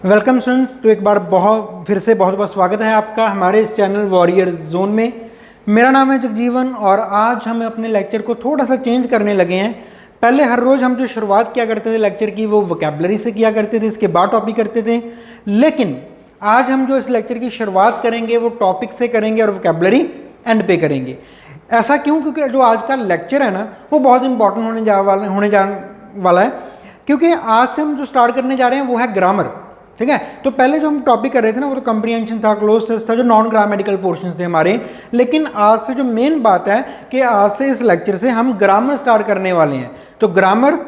Welcome students. तो एक बार फिर से बहुत बहुत स्वागत है आपका हमारे इस चैनल वॉरियर जोन में। मेरा नाम है जगजीवन और आज हम अपने लेक्चर को थोड़ा सा चेंज करने लगे हैं। पहले हर रोज़ हम जो शुरुआत किया करते थे लेक्चर की वो वोकैबुलरी से किया करते थे, इसके बाद टॉपिक करते थे। लेकिन आज हम जो इस लेक्चर की शुरुआत करेंगे वो टॉपिक से करेंगे और वोकैबुलरी एंड पे करेंगे। ऐसा क्यों? क्योंकि जो आज का लेक्चर है ना वो बहुत इंपॉर्टेंट होने जाने वाला है, क्योंकि आज से हम जो स्टार्ट करने जा रहे हैं वो है ग्रामर। ठीक है, तो पहले जो हम टॉपिक कर रहे थे ना वो तो कंप्रीहेंशन था, क्लोज टेस्ट था, जो नॉन ग्रामेटिकल पोर्शंस थे हमारे। लेकिन आज से जो मेन बात है कि आज से इस लेक्चर से हम ग्रामर स्टार्ट करने वाले हैं। तो grammar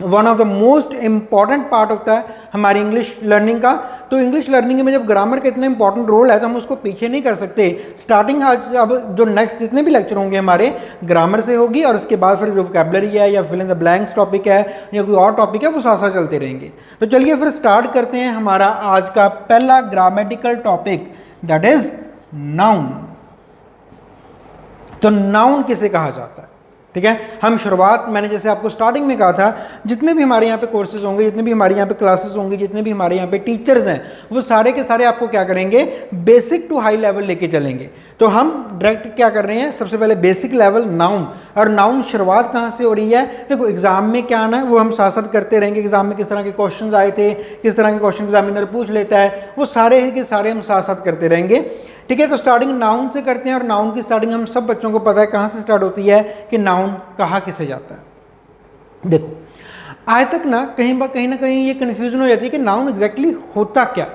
one of the most important part होता है हमारी इंग्लिश लर्निंग का। तो इंग्लिश लर्निंग में जब ग्रामर का इतना इंपॉर्टेंट रोल है तो हम उसको पीछे नहीं कर सकते। स्टार्टिंग आज अब जो नेक्स्ट जितने भी लेक्चर होंगे हमारे ग्रामर से होगी, और उसके बाद फिर जो वोकैबुलरी है या fill in the blanks topic है या कोई और टॉपिक है वो साथ साथ चलते रहेंगे। तो चलिए फिर स्टार्ट करते हैं हमारा आज का पहला grammatical topic, that is noun. तो नाउन किसे कहा जाता है? ठीक है, हम शुरुआत मैंने जैसे आपको स्टार्टिंग में कहा था, जितने भी हमारे यहाँ पे कोर्सेज होंगे, जितने भी हमारे यहाँ पे क्लासेस होंगे, जितने भी हमारे यहाँ पे टीचर्स हैं, वो सारे के सारे आपको क्या करेंगे, बेसिक टू हाई लेवल लेके चलेंगे। तो हम डायरेक्ट क्या कर रहे हैं, सबसे पहले बेसिक लेवल नाउन। और नाउन शुरुआत कहाँ से हो रही है? देखो एग्जाम में क्या आना है वो हम साथ साथ करते रहेंगे। एग्जाम में किस तरह के क्वेश्चन आए थे, किस तरह के क्वेश्चन एग्जामिनर पूछ लेता है, वो सारे के सारे हम साथ साथ करते रहेंगे। ठीक है, तो स्टार्टिंग नाउन से करते हैं, और नाउन की स्टार्टिंग हम सब बच्चों को पता है कहाँ से स्टार्ट होती है कि नाउन कहाँ किसे जाता है। देखो आज तक ना कहीं ना कहीं ये कन्फ्यूजन हो जाती है कि नाउन एग्जैक्टली होता क्या।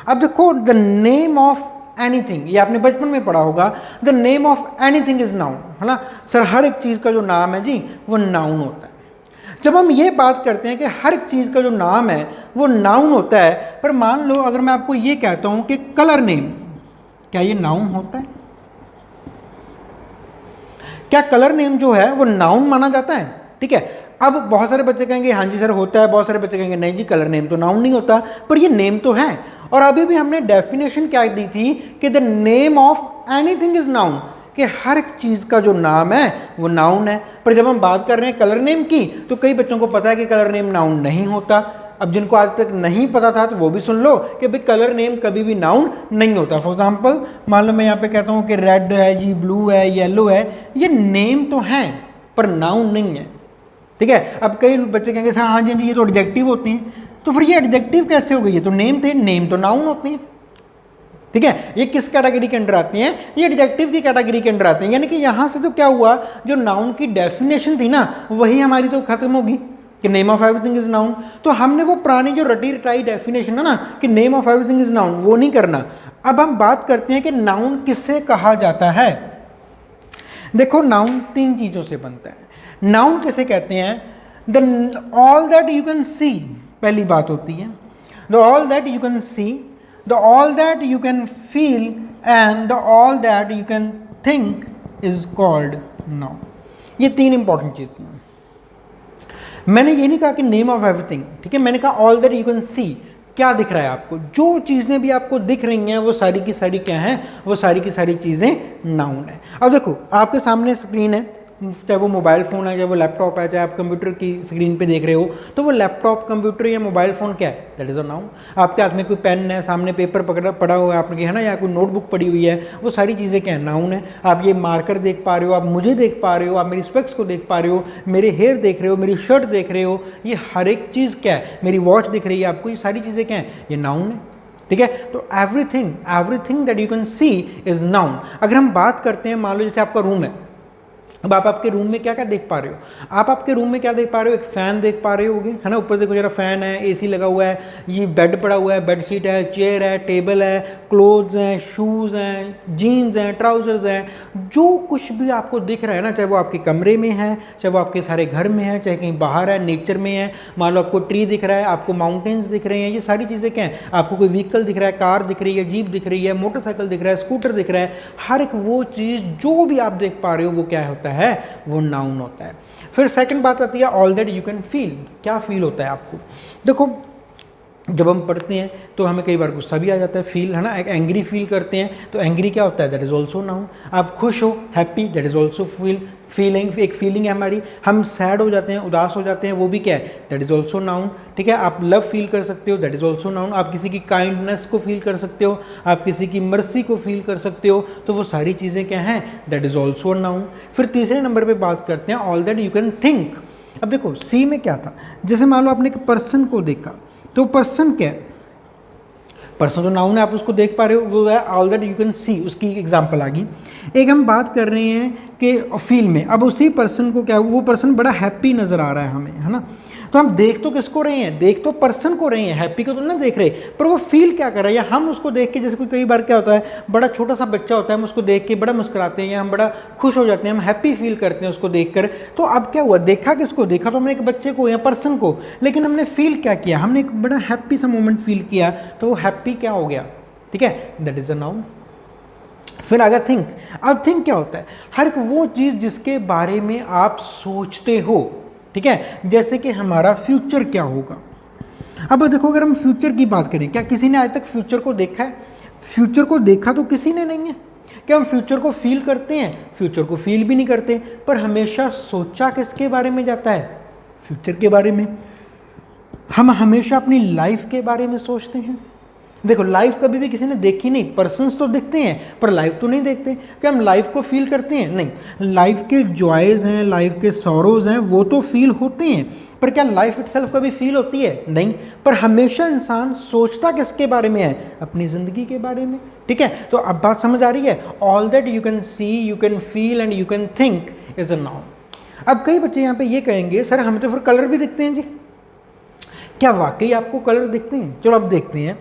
अब देखो, द नेम ऑफ एनीथिंग, ये आपने बचपन में पढ़ा होगा, the name of anything is noun, है ना सर। हर एक चीज़ का जो नाम है जी वो नाउन होता है। जब हम ये बात करते हैं कि हर एक चीज़ का जो नाम है वो नाउन होता है, पर मान लो अगर मैं आपको ये कहता हूँ कि कलर नेम, क्या ये नाउन होता है? क्या कलर नेम जो है वो नाउन माना जाता है? ठीक है, अब बहुत सारे बच्चे कहेंगे हाँ जी सर होता है, बहुत सारे बच्चे कहेंगे नहीं जी कलर नेम तो नाउन नहीं होता, पर ये नेम तो है। और अभी भी हमने डेफिनेशन क्या दी थी कि the name of anything is noun, कि हर एक चीज़ का जो नाम है वो नाउन है। पर जब हम बात कर रहे हैं कलर नेम की, तो कई बच्चों को पता है कि कलर नेम नाउन नहीं होता। अब जिनको आज तक नहीं पता था तो वो भी सुन लो कि भाई कलर नेम कभी भी नाउन नहीं होता। फॉर एग्जांपल मान लो मैं यहाँ पे कहता हूँ कि रेड है जी, ब्लू है, येलो है, ये नेम तो हैं पर नाउन नहीं है। ठीक है, अब कई बच्चे कहेंगे सर हाँ जी ये तो एडजेक्टिव होते हैं, तो फिर ये एडजेक्टिव कैसे हो गई? ये तो नेम थे, नेम तो नाउन होते हैं। ठीक है, ये किस कैटेगरी के अंडर आते हैं? ये एडजेक्टिव की कैटेगरी के अंडर आते हैं। यानी कि यहाँ से तो क्या हुआ, जो नाउन की डेफिनेशन थी ना वही हमारी तो खत्म होगी कि name of everything is noun. तो हमने वो पुरानी जो रटी रटाई डेफिनेशन है ना कि name of everything is noun, वो नहीं करना। अब हम बात करते हैं कि नाउन किससे कहा जाता है। देखो नाउन तीन चीजों से बनता है। नाउन किसे कहते हैं? The all that you can सी, पहली बात होती है the all that you can C, the all that you can feel and the all that you can think is called noun. ये तीन इंपॉर्टेंट चीजें हैं। मैंने ये नहीं कहा कि नेम ऑफ एवरीथिंग, ठीक है, मैंने कहा ऑल दैट यू कैन सी, क्या दिख रहा है आपको, जो चीज़ें भी आपको दिख रही हैं वो सारी की सारी क्या हैं, वो सारी की सारी चीज़ें नाउन है। अब देखो आपके सामने स्क्रीन है, चाहे वो मोबाइल फ़ोन है, चाहे वो लैपटॉप है, चाहे आप कंप्यूटर की स्क्रीन पे देख रहे हो, तो वो लैपटॉप, कंप्यूटर या मोबाइल फ़ोन क्या है? That is a noun. आपके हाथ में कोई पेन है, सामने पेपर पड़ा हुआ है आपने, है ना, या कोई नोटबुक पड़ी हुई है, वो सारी चीज़ें क्या है? नाउन है। आप ये मार्कर देख पा रहे हो, आप मुझे देख पा रहे हो, आप मेरी स्पेक्स को देख पा रहे हो, मेरे हेयर देख रहे हो, मेरी शर्ट देख रहे हो, ये हर एक चीज़ क्या है? मेरी वॉच दिख रही है आपको, ये सारी चीज़ें क्या हैं? ये नाउन है। ठीक है, तो everything that you can C is noun. अगर हम बात करते हैं, मान लो जैसे आपका रूम है, अब आप आपके रूम में क्या क्या देख पा रहे हो? आप आपके रूम में क्या देख पा रहे हो? एक फ़ैन देख पा रहे होगे, है ना, ऊपर देखो जरा फ़ैन है, एसी लगा हुआ है, ये बेड पड़ा हुआ है, बेडशीट है, चेयर है, टेबल है, क्लोथ्स हैं, शूज़ हैं, जीन्स हैं, ट्राउजर्स हैं, जो कुछ भी आपको दिख रहा है ना, चाहे वो आपके कमरे में है, चाहे वो आपके सारे घर में है, चाहे कहीं बाहर है, नेचर में है, मान लो आपको ट्री दिख रहा है, आपको माउंटेन्स दिख रहे हैं, ये सारी चीज़ें क्या हैं? आपको कोई व्हीकल दिख रहा है, कार दिख रही है, जीप दिख रही है, मोटरसाइकिल दिख रहा है, स्कूटर दिख रहा है, हर एक वो चीज़ जो भी आप देख पा रहे हो वो क्या होता है? वो नाउन होता है। फिर सेकंड बात आती है all that you can feel, क्या फील होता है आपको? देखो जब हम पढ़ते हैं तो हमें कई बार गुस्सा भी आ जाता है, फील है ना, एक एंग्री फील करते हैं, तो एंग्री क्या होता है, दैट इज़ ऑल्सो नाउन। आप खुश हो, happy, that is also feeling, एक फीलिंग है हमारी। हम सैड हो जाते हैं, उदास हो जाते हैं, वो भी क्या है, दैट इज़ ऑल्सो नाउन। ठीक है, आप लव फील कर सकते हो, दैट इज़ ऑल्सो नाउन। आप किसी की काइंडनेस को फील कर सकते हो, आप किसी की मर्सी को फील कर सकते हो, तो वो सारी चीज़ें क्या हैं, दैट इज़ ऑल्सो नाउन। फिर तीसरे नंबर पर बात करते हैं all that you can think. अब देखो सी में क्या था, जैसे मान लो आपने एक पर्सन को देखा, तो पर्सन क्या है, पर्सन जो नाउन है, आप उसको देख पा रहे हो, वो है ऑल दैट यू कैन सी, उसकी एग्जांपल आ गई। एक हम बात कर रहे हैं कि फील में, अब उसी पर्सन को क्या, वो पर्सन बड़ा हैप्पी नज़र आ रहा है हमें, है ना, तो हम देख तो किसको रहे हैं, देख तो पर्सन को रहे हैं, हैप्पी को तो ना देख रहे, पर वो फील क्या कर रहा है, या हम उसको देख के, जैसे कोई कई बार क्या होता है, बड़ा छोटा सा बच्चा होता है, हम उसको देख के बड़ा मुस्कुराते हैं, या हम बड़ा खुश हो जाते हैं, हम हैप्पी फील करते हैं उसको देखकर। तो अब क्या हुआ, देखा किसको, देखा तो हमने एक बच्चे को या पर्सन को, लेकिन हमने फील क्या किया, हमने एक बड़ा हैप्पी सा मोमेंट फील किया, तो वो हैप्पी क्या हो गया, ठीक है, दैट इज़ अ नाउन। फिर आगे थिंक। अब थिंक क्या होता है, हर एक वो चीज़ जिसके बारे में आप सोचते हो, ठीक है, जैसे कि हमारा फ्यूचर क्या होगा। अब देखो अगर हम फ्यूचर की बात करें, क्या किसी ने आज तक फ्यूचर को देखा है, फ्यूचर को देखा तो किसी ने नहीं है। क्या हम फ्यूचर को फील करते हैं, फ्यूचर को फील भी नहीं करते, पर हमेशा सोचा किसके बारे में जाता है, फ्यूचर के बारे में। हम हमेशा अपनी लाइफ के बारे में सोचते हैं। देखो लाइफ कभी भी किसी ने देखी नहीं, पर्सन्स तो दिखते हैं पर लाइफ तो नहीं देखते। क्या हम लाइफ को फील करते हैं, नहीं। लाइफ के जॉयज़ हैं, लाइफ के सॉरोज़ हैं, वो तो फील होते हैं, पर क्या लाइफ इटसेल्फ कभी फील होती है, नहीं। पर हमेशा इंसान सोचता किसके बारे में है, अपनी ज़िंदगी के बारे में, ठीक है। तो अब बात समझ आ रही है, all that you can see, you can feel and you can think is a noun. अब कई बच्चे यहाँ पे ये कहेंगे, सर हमें तो फिर कलर भी दिखते हैं जी, क्या वाकई आपको कलर दिखते हैं? चलो अब देखते हैं।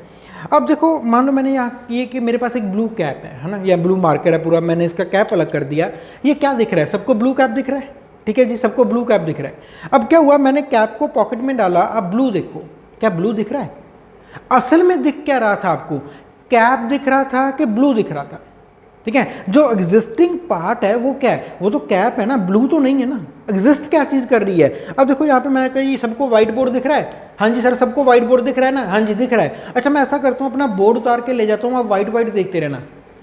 अब देखो मान लो मैंने यहाँ ये कि मेरे पास एक ब्लू कैप है ना, या ब्लू मार्कर है पूरा, मैंने इसका कैप अलग कर दिया, ये क्या दिख रहा है, सबको ब्लू कैप दिख रहा है, ठीक है जी, सबको ब्लू कैप दिख रहा है। अब क्या हुआ, मैंने कैप को पॉकेट में डाला, अब ब्लू देखो, क्या ब्लू दिख रहा है? असल में दिख क्या रहा था आपको, कैप दिख रहा था कि ब्लू दिख रहा था, ठीक है। जो एग्जिस्टिंग पार्ट है वो क्या है, वो तो कैप है ना, ब्लू तो नहीं है ना। एग्जिस्ट क्या चीज़ कर रही है, अब देखो यहाँ पे मैं कही सबको व्हाइट बोर्ड दिख रहा है, हाँ जी सर सबको व्हाइट बोर्ड दिख रहा है ना, हाँ जी दिख रहा है। अच्छा मैं ऐसा करता हूँ, अपना बोर्ड उतार के ले जाता हूँ, आप व्हाइट व्हाइट देखते रहना,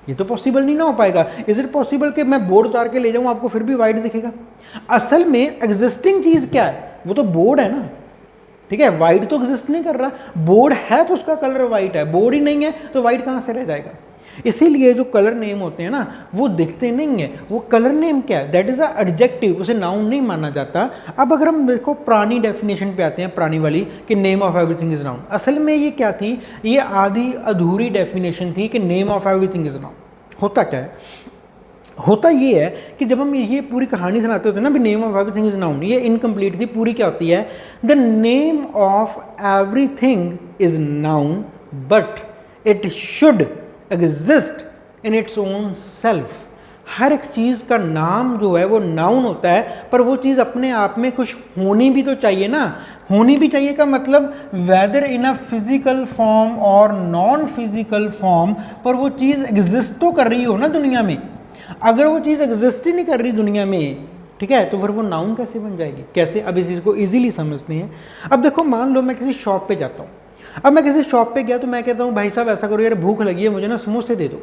ये तो पॉसिबल नहीं ना हो पाएगा। इज इट पॉसिबल कि मैं बोर्ड उतार के ले जाऊँ, आपको फिर भी व्हाइट दिखेगा? असल में एग्जिस्टिंग चीज़ क्या है, वो तो बोर्ड है ना, ठीक है। व्हाइट तो एग्जिस्ट नहीं कर रहा, बोर्ड है तो उसका कलर व्हाइट है, बोर्ड ही नहीं है तो व्हाइट कहाँ से रह जाएगा। इसीलिए जो कलर नेम होते हैं ना वो दिखते नहीं है, वो कलर नेम क्या है, दैट इज़ अ एडजेक्टिव, उसे नाउन नहीं माना जाता। अब अगर हम देखो पुरानी डेफिनेशन पे आते हैं, पुरानी वाली कि name of everything is noun, असल में ये क्या थी, ये आधी अधूरी डेफिनेशन थी कि name of everything is noun. होता क्या है, होता ये है कि जब हम ये पूरी कहानी सुनाते होते हैं ना भी name of everything is noun, ये इनकम्प्लीट थी, पूरी क्या होती है, the name of everything is noun but it should exist in its own self. हर एक चीज़ का नाम जो है वो नाउन होता है, पर वो चीज़ अपने आप में कुछ होनी भी तो चाहिए ना। होनी भी चाहिए का मतलब whether in a physical form और नॉन फिजिकल फॉर्म, पर वो चीज़ एग्जिस्ट तो कर रही हो ना दुनिया में। अगर वो चीज़ एग्जिस्ट ही नहीं कर रही दुनिया में, ठीक है, तो फिर वो नाउन कैसे बन जाएगी, कैसे? अब इस चीज़ को ईजिली समझते हैं। अब देखो मान लो मैं किसी शॉप पे जाता हूँ, अब मैं किसी शॉप पे गया तो मैं कहता हूँ भाई साहब ऐसा करो यार भूख लगी है मुझे ना समोसे दे दो,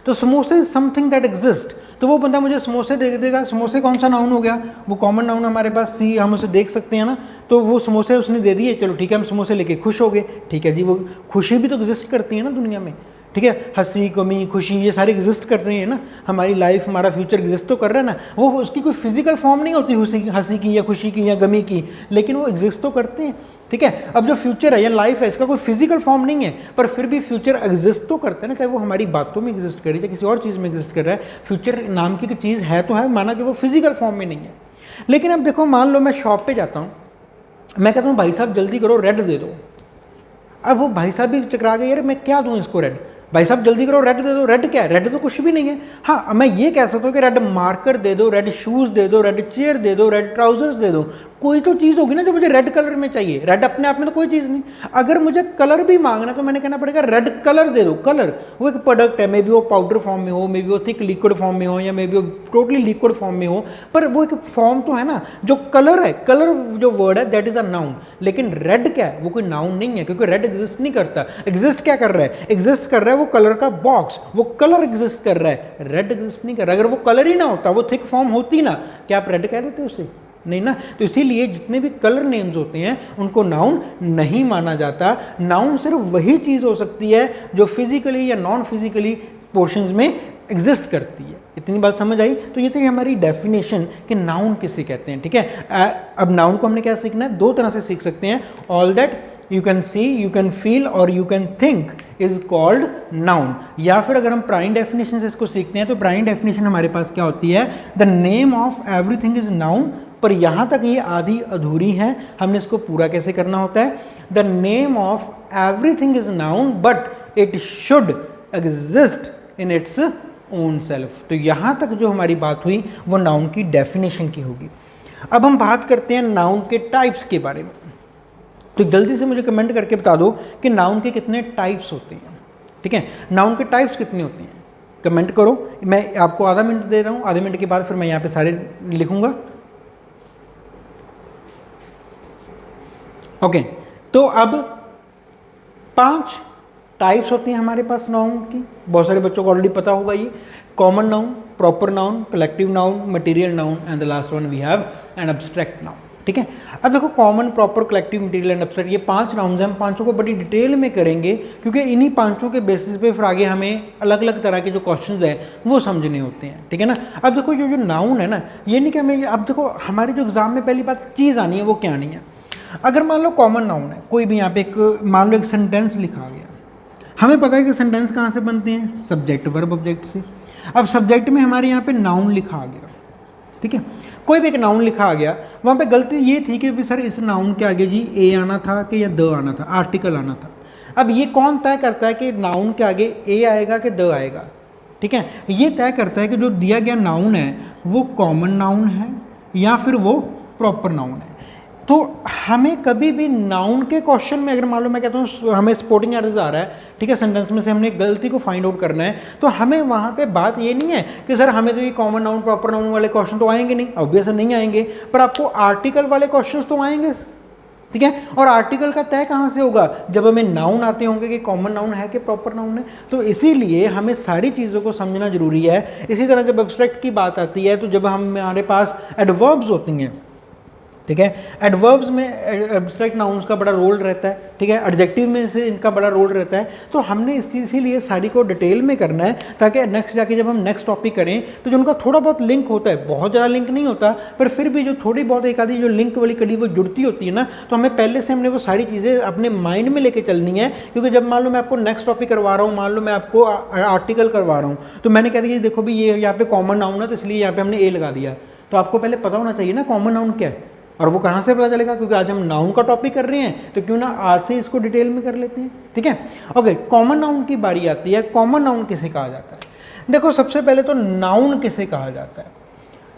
तो समोसे इज समथिंग दैट एग्जिस्ट, तो वो बंदा मुझे समोसे दे देगा। समोसे कौन सा नाउन हो गया, वो कॉमन नाउन हमारे पास सी, हम उसे देख सकते हैं ना, तो वो समोसे उसने दे दिए, चलो ठीक है हम समोसे लेके खुश हो गए, ठीक है जी। वो खुशी भी तो एग्जिस्ट करती है ना दुनिया में, ठीक है, हंसी गमी खुशी ये सारे एग्जिस्ट कर रहे हैं ना, हमारी लाइफ हमारा फ्यूचर एग्जिस्ट तो कर रहा है ना। वो उसकी कोई फिजिकल फॉर्म नहीं होती हंसी की या खुशी की या गमी की, लेकिन वो एग्जिस्ट तो करते हैं, ठीक है। अब जो फ्यूचर है या लाइफ है इसका कोई फिजिकल फॉर्म नहीं है, पर फिर भी फ्यूचर एग्जिस्ट तो करता है ना, चाहे वो हमारी बातों में एग्जिस्ट कर रही है, किसी और चीज़ में एग्जिस्ट कर रहा है। फ्यूचर नाम की चीज़ है तो है, माना कि वो फिजिकल फॉर्म में नहीं है। लेकिन अब देखो मान लो मैं शॉप पे जाता हूँ, मैं कहता हूँ भाई साहब जल्दी करो रेड दे दो। अब वो भाई साहब भी चकरा गए, यार मैं क्या दूँ इसको रेड, भाई साहब जल्दी करो रेड दे दो। रेड क्या है, रेड तो कुछ भी नहीं है। हाँ मैं ये कह सकता हूँ कि रेड मार्कर दे दो, रेड शूज़ दे दो, रेड चेयर दे दो, रेड ट्राउजर्स दे दो, कोई तो चीज़ होगी ना जो मुझे रेड कलर में चाहिए। रेड अपने आप में तो कोई चीज़ नहीं। अगर मुझे कलर भी मांगना तो मैंने कहना पड़ेगा रेड कलर दे दो। कलर वो एक प्रोडक्ट है, मे बी वो पाउडर फॉर्म में हो, मे बी वो थिक लिक्विड फॉर्म में हो, या मे बी वो टोटली लिक्विड फॉर्म में हो, पर वो एक फॉर्म तो है ना। जो कलर है, कलर जो वर्ड है दैट इज अ नाउन। लेकिन रेड क्या है, वो कोई नाउन नहीं है, क्योंकि रेड एग्जिस्ट नहीं करता। एग्जिस्ट क्या कर रहा है, एग्जिस्ट कर रहा है वो कलर का बॉक्स, वो कलर एग्जिस्ट कर रहा है, रेड एग्जिस्ट नहीं कर रहा। अगर वो कलर ही ना होता, वो थिक फॉर्म होती ना, क्या आप रेड कह देते उसे? नहीं ना। तो इसीलिए जितने भी कलर नेम्स होते हैं उनको नाउन नहीं माना जाता। नाउन सिर्फ वही चीज़ हो सकती है जो फिजिकली या नॉन फिजिकली पोर्शंस में एग्जिस्ट करती है। इतनी बात समझ आई? तो ये थी हमारी डेफिनेशन कि नाउन किसे कहते हैं। ठीक है, अब नाउन को हमने क्या सीखना है, दो तरह से सीख सकते हैं। All that you can see, you can feel और you can think is called noun. या फिर अगर हम प्राइम डेफिनेशन से इसको सीखते हैं तो प्राइम डेफिनेशन हमारे पास क्या होती है, the name of everything is noun. पर यहाँ तक ये आधी अधूरी है, हमने इसको पूरा कैसे करना होता है, the name of everything is noun but it should exist in its own self. तो यहाँ तक जो हमारी बात हुई वो नाउन की डेफिनेशन की होगी। अब हम बात करते हैं नाउन के टाइप्स के बारे में। तो जल्दी से मुझे कमेंट करके बता दो कि नाउन के कितने टाइप्स होते हैं। ठीक है, नाउन के टाइप्स कितने होते हैं, कमेंट करो। मैं आपको आधा मिनट दे रहा हूँ, आधे मिनट के बाद फिर मैं यहाँ पे सारे लिखूंगा। ओके, तो अब 5 टाइप्स होती हैं हमारे पास नाउन की। बहुत सारे बच्चों को ऑलरेडी पता होगा ये। Common noun, proper noun, collective noun, material noun and the last one we have an abstract noun. ठीक है, अब देखो common, proper, collective, material and abstract, ये 5 नाउन्स हैं। हम पांचों को बड़ी डिटेल में करेंगे क्योंकि इन्हीं पांचों के बेसिस पे फिर आगे हमें अलग अलग तरह के जो क्वेश्चंस हैं वो समझने होते हैं। ठीक है ना। अब देखो जो नाउन है ना, ये नहीं कि हमें, अब देखो हमारे जो एग्जाम में पहली बात चीज़ आनी है वो क्या आनी है। अगर मान लो कॉमन नाउन है, कोई भी यहाँ पे एक मान लो एक सेंटेंस लिखा गया, हमें पता है कि सेंटेंस कहाँ से बनते हैं, सब्जेक्ट वर्ब ऑब्जेक्ट से। अब सब्जेक्ट में हमारे यहाँ पे नाउन लिखा आ गया। ठीक है, कोई भी एक नाउन लिखा आ गया, वहाँ पे गलती ये थी कि भी सर इस नाउन के आगे जी ए आना था कि या द आना था, आर्टिकल आना था। अब ये कौन तय करता है कि नाउन के आगे ए आएगा कि द आएगा? ठीक है, ये तय करता है कि जो दिया गया नाउन है वो कॉमन नाउन है या फिर वो प्रॉपर नाउन है। तो हमें कभी भी नाउन के क्वेश्चन में, अगर मान लो मैं कहता हूँ हमें स्पोर्टिंग एरर्स आ रहा है, ठीक है, सेंटेंस में से हमने गलती को फाइंड आउट करना है, तो हमें वहाँ पे बात ये नहीं है कि सर हमें तो ये कॉमन नाउन प्रॉपर नाउन वाले क्वेश्चन तो आएंगे नहीं, ऑब्वियसली नहीं आएंगे, पर आपको आर्टिकल वाले क्वेश्चन तो आएंगे। ठीक है, और आर्टिकल का तय कहाँ से होगा, जब हमें नाउन आते होंगे कि कॉमन नाउन है कि प्रॉपर नाउन है। तो इसीलिए हमें सारी चीज़ों को समझना जरूरी है। इसी तरह जब एब्स्ट्रैक्ट की बात आती है तो जब हमारे पास एडवर्ब्स होती हैं, ठीक है, एडवर्ब्स में एब्स्ट्रैक्ट नाउन्स का बड़ा रोल रहता है। ठीक है, एडजेक्टिव में से इनका बड़ा रोल रहता है। तो हमने इसीलिए सारी को डिटेल में करना है ताकि नेक्स्ट जाके जब हम नेक्स्ट टॉपिक करें तो जो उनका थोड़ा बहुत लिंक होता है, बहुत ज़्यादा लिंक नहीं होता, पर फिर भी जो थोड़ी बहुत एक आधी जो लिंक वाली कड़ी वो जुड़ती होती है ना, तो हमें पहले से हमने वो सारी चीज़ें अपने माइंड में लेके चलनी है। क्योंकि जब मान लो मैं आपको नेक्स्ट टॉपिक करवा रहा हूँ, मान लो मैं आपको आर्टिकल करवा रहा हूँ, तो मैंने कह दिया देखो भी ये यहाँ पे कॉमन नाउन है तो इसलिए यहाँ पे हमने ए लगा दिया। तो आपको पहले पता होना चाहिए ना कॉमन नाउन क्या है, और वो कहाँ से पता चलेगा, क्योंकि आज हम नाउन का टॉपिक कर रहे हैं तो क्यों ना आज से इसको डिटेल में कर लेते हैं। ठीक है, ओके, कॉमन नाउन की बारी आती है। कॉमन नाउन किसे कहा जाता है? देखो सबसे पहले तो नाउन किसे कहा जाता है,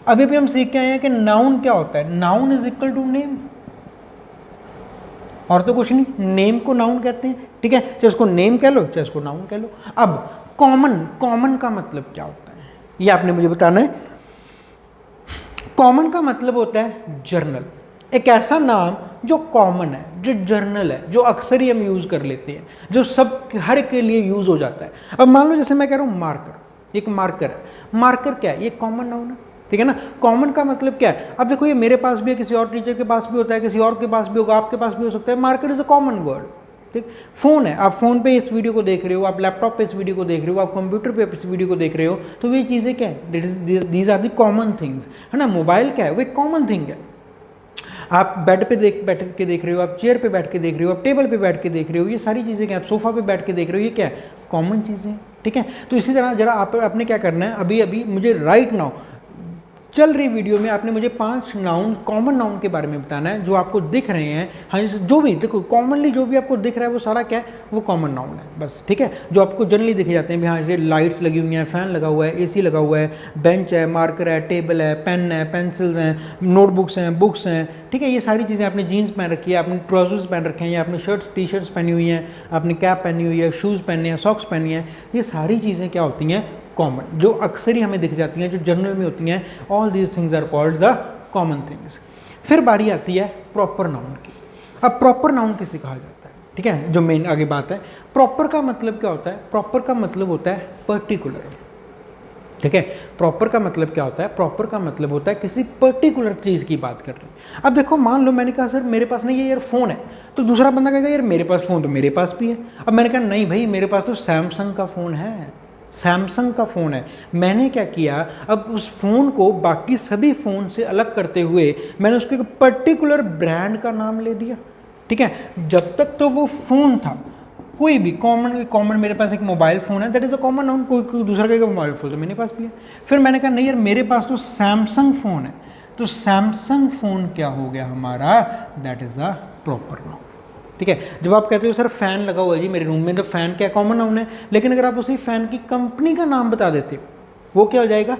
अभी भी हम सीख के आए हैं कि नाउन क्या होता है। Noun is equal to name, और तो कुछ नहीं, नेम को नाउन कहते हैं। ठीक है, चाहे उसको नेम कह लो चाहे उसको नाउन कह लो। अब कॉमन का मतलब क्या होता है ये आपने मुझे बताना है। कॉमन का मतलब होता है जर्नल, एक ऐसा नाम जो कॉमन है, जो जर्नल है, जो अक्सर ही हम यूज़ कर लेते हैं, जो सब हर के लिए यूज़ हो जाता है। अब मान लो जैसे मैं कह रहा हूँ मार्कर, एक मार्कर है। मार्कर क्या है, ये कॉमन नाउन है। ठीक है ना, कॉमन का मतलब क्या है। अब देखो ये मेरे पास भी है, किसी और टीचर के पास भी होता है, किसी और के पास भी होगा, आपके पास भी हो सकता है। Marker is a common word. ठीक, फ़ोन है, आप फ़ोन पे इस वीडियो को देख रहे हो, आप लैपटॉप पे इस वीडियो को देख रहे हो, आप कंप्यूटर पे इस वीडियो को देख रहे हो, तो ये चीज़ें क्या है, these are the common things, है ना। मोबाइल क्या है, वो एक कॉमन थिंग है। आप बेड पे बैठ के देख रहे हो, आप चेयर पे बैठ के देख रहे हो, आप टेबल पे बैठ के देख रहे हो, ये सारी चीज़ें क्या, आप सोफ़ा पे बैठ के देख रहे हो, ये क्या है, कॉमन चीज़ें। ठीक है, तो इसी तरह जरा आपने क्या करना है, अभी मुझे राइट नाउ चल रही वीडियो में आपने मुझे 5 नाउन, कॉमन नाउन के बारे में बताना है जो आपको दिख रहे हैं। हाँ, जो भी देखो कॉमनली जो भी आपको दिख रहा है वो सारा क्या है, वो कॉमन नाउन है बस, ठीक है। जो आपको जनरली दिखे जाते हैं भी, हाँ जैसे लाइट्स लगी हुई हैं, फ़ैन लगा हुआ है, एसी लगा हुआ है, बेंच है, मार्कर है, टेबल है, पेन है, पेंसिल्स हैं, नोटबुक्स हैं, बुक्स हैं, ठीक है। ये सारी चीज़ें, आपने जीन्स पहन रखी है, आपने ट्राउजर्स पहन रखे हैं, या आपने शर्ट्स टी शर्ट्स पहनी हुई हैं, आपने कैप पहनी हुई है, शूज़ पहने हैं, सॉक्स पहनी हैं, ये सारी चीज़ें क्या होती हैं, कॉमन, जो अक्सर ही हमें दिख जाती हैं, जो जनरल में होती हैं। All these things are called the common things. फिर बारी आती है प्रॉपर नाउन की। अब प्रॉपर नाउन किसे कहा जाता है, ठीक है, जो मेन आगे बात है। प्रॉपर का मतलब क्या होता है, प्रॉपर का मतलब होता है पर्टिकुलर, ठीक है। प्रॉपर का मतलब क्या होता है, प्रॉपर का मतलब होता है किसी पर्टिकुलर चीज़ की बात कर रहे हैं। अब देखो मान लो मैंने कहा सर मेरे पास नहीं ये यार फ़ोन है, तो दूसरा बंदा कहेगा यार मेरे पास फ़ोन तो मेरे पास भी है। अब मैंने कहा नहीं भाई, मेरे पास तो सैमसंग का फ़ोन है, सैमसंग का फ़ोन है। मैंने क्या किया, अब उस फ़ोन को बाकी सभी फ़ोन से अलग करते हुए मैंने उसके एक पर्टिकुलर ब्रांड का नाम ले दिया, ठीक है। जब तक तो वो फ़ोन था, कोई भी कॉमन मेरे पास एक मोबाइल फ़ोन है, that is a common noun. कोई दूसरा कहेगा मोबाइल फ़ोन तो मेरे पास भी है। फिर मैंने कहा नहीं यार मेरे पास तो सैमसंग फ़ोन है, तो सैमसंग फ़ोन क्या हो गया हमारा, that is a proper noun, ठीक है। जब आप कहते हो सर फ़ैन लगा हुआ है जी मेरे रूम में, तो फ़ैन क्या कॉमन नाउन है, लेकिन अगर आप उसी फ़ैन की कंपनी का नाम बता देते हो, वो क्या हो जाएगा,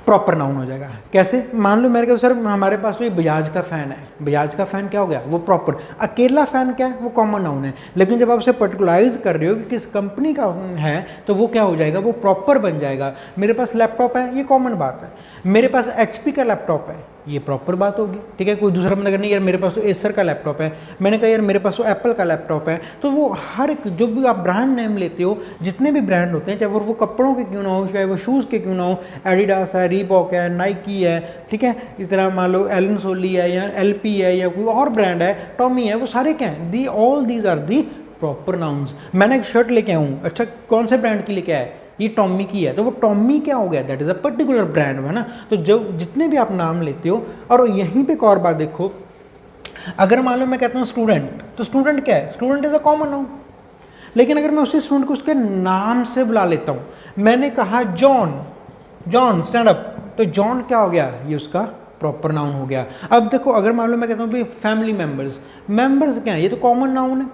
प्रॉपर नाउन हो जाएगा। कैसे, मान लो मैंने कहा सर हमारे पास तो ये बजाज का फ़ैन है, बजाज का फ़ैन क्या हो गया, वो प्रॉपर। अकेला फ़ैन क्या है, वो कॉमन नाउन है, लेकिन जब आप उसे पर्टिकुलराइज कर रहे हो कि किस कंपनी का है, तो वो क्या हो जाएगा, वो प्रॉपर बन जाएगा। मेरे पास लैपटॉप है, ये कॉमन बात है। मेरे पास HP का लैपटॉप है, ये प्रॉपर बात होगी, ठीक है। कोई दूसरा बंदा नहीं यार मेरे पास तो एसर का लैपटॉप है, मैंने कहा यार मेरे पास तो एप्पल का लैपटॉप है। तो वो हर एक जो भी आप ब्रांड नेम लेते हो, जितने भी ब्रांड होते हैं, चाहे वो कपड़ों के क्यों ना हो, चाहे वो शूज़ के क्यों ना हो, एडिडास है, रीबॉक है, नाइकी है, ठीक है। इस तरह मान लो एलन सोली है या LP है या कोई और ब्रांड है, टॉमी है, वो सारे क्या हैं, the all these are the proper nouns. मैंने एक शर्ट लेके आऊँ, अच्छा कौन से ब्रांड की लेके आए, ये टॉमी की है, तो वो टॉमी क्या हो गया, that is a particular brand, है ना। तो जो जितने भी आप नाम लेते हो, और यहीं पे एक और बात देखो, अगर मान लो मैं कहता हूँ स्टूडेंट, तो स्टूडेंट क्या है, student is a common noun. लेकिन अगर मैं उसी स्टूडेंट को उसके नाम से बुला लेता हूँ, मैंने कहा जॉन, जॉन स्टैंड अप, तो जॉन क्या हो गया, ये उसका प्रॉपर नाउन हो गया। अब देखो अगर मान लो मैं कहता हूँ भाई फैमिली मेम्बर्स, मेम्बर्स क्या है, ये तो कॉमन नाउन है,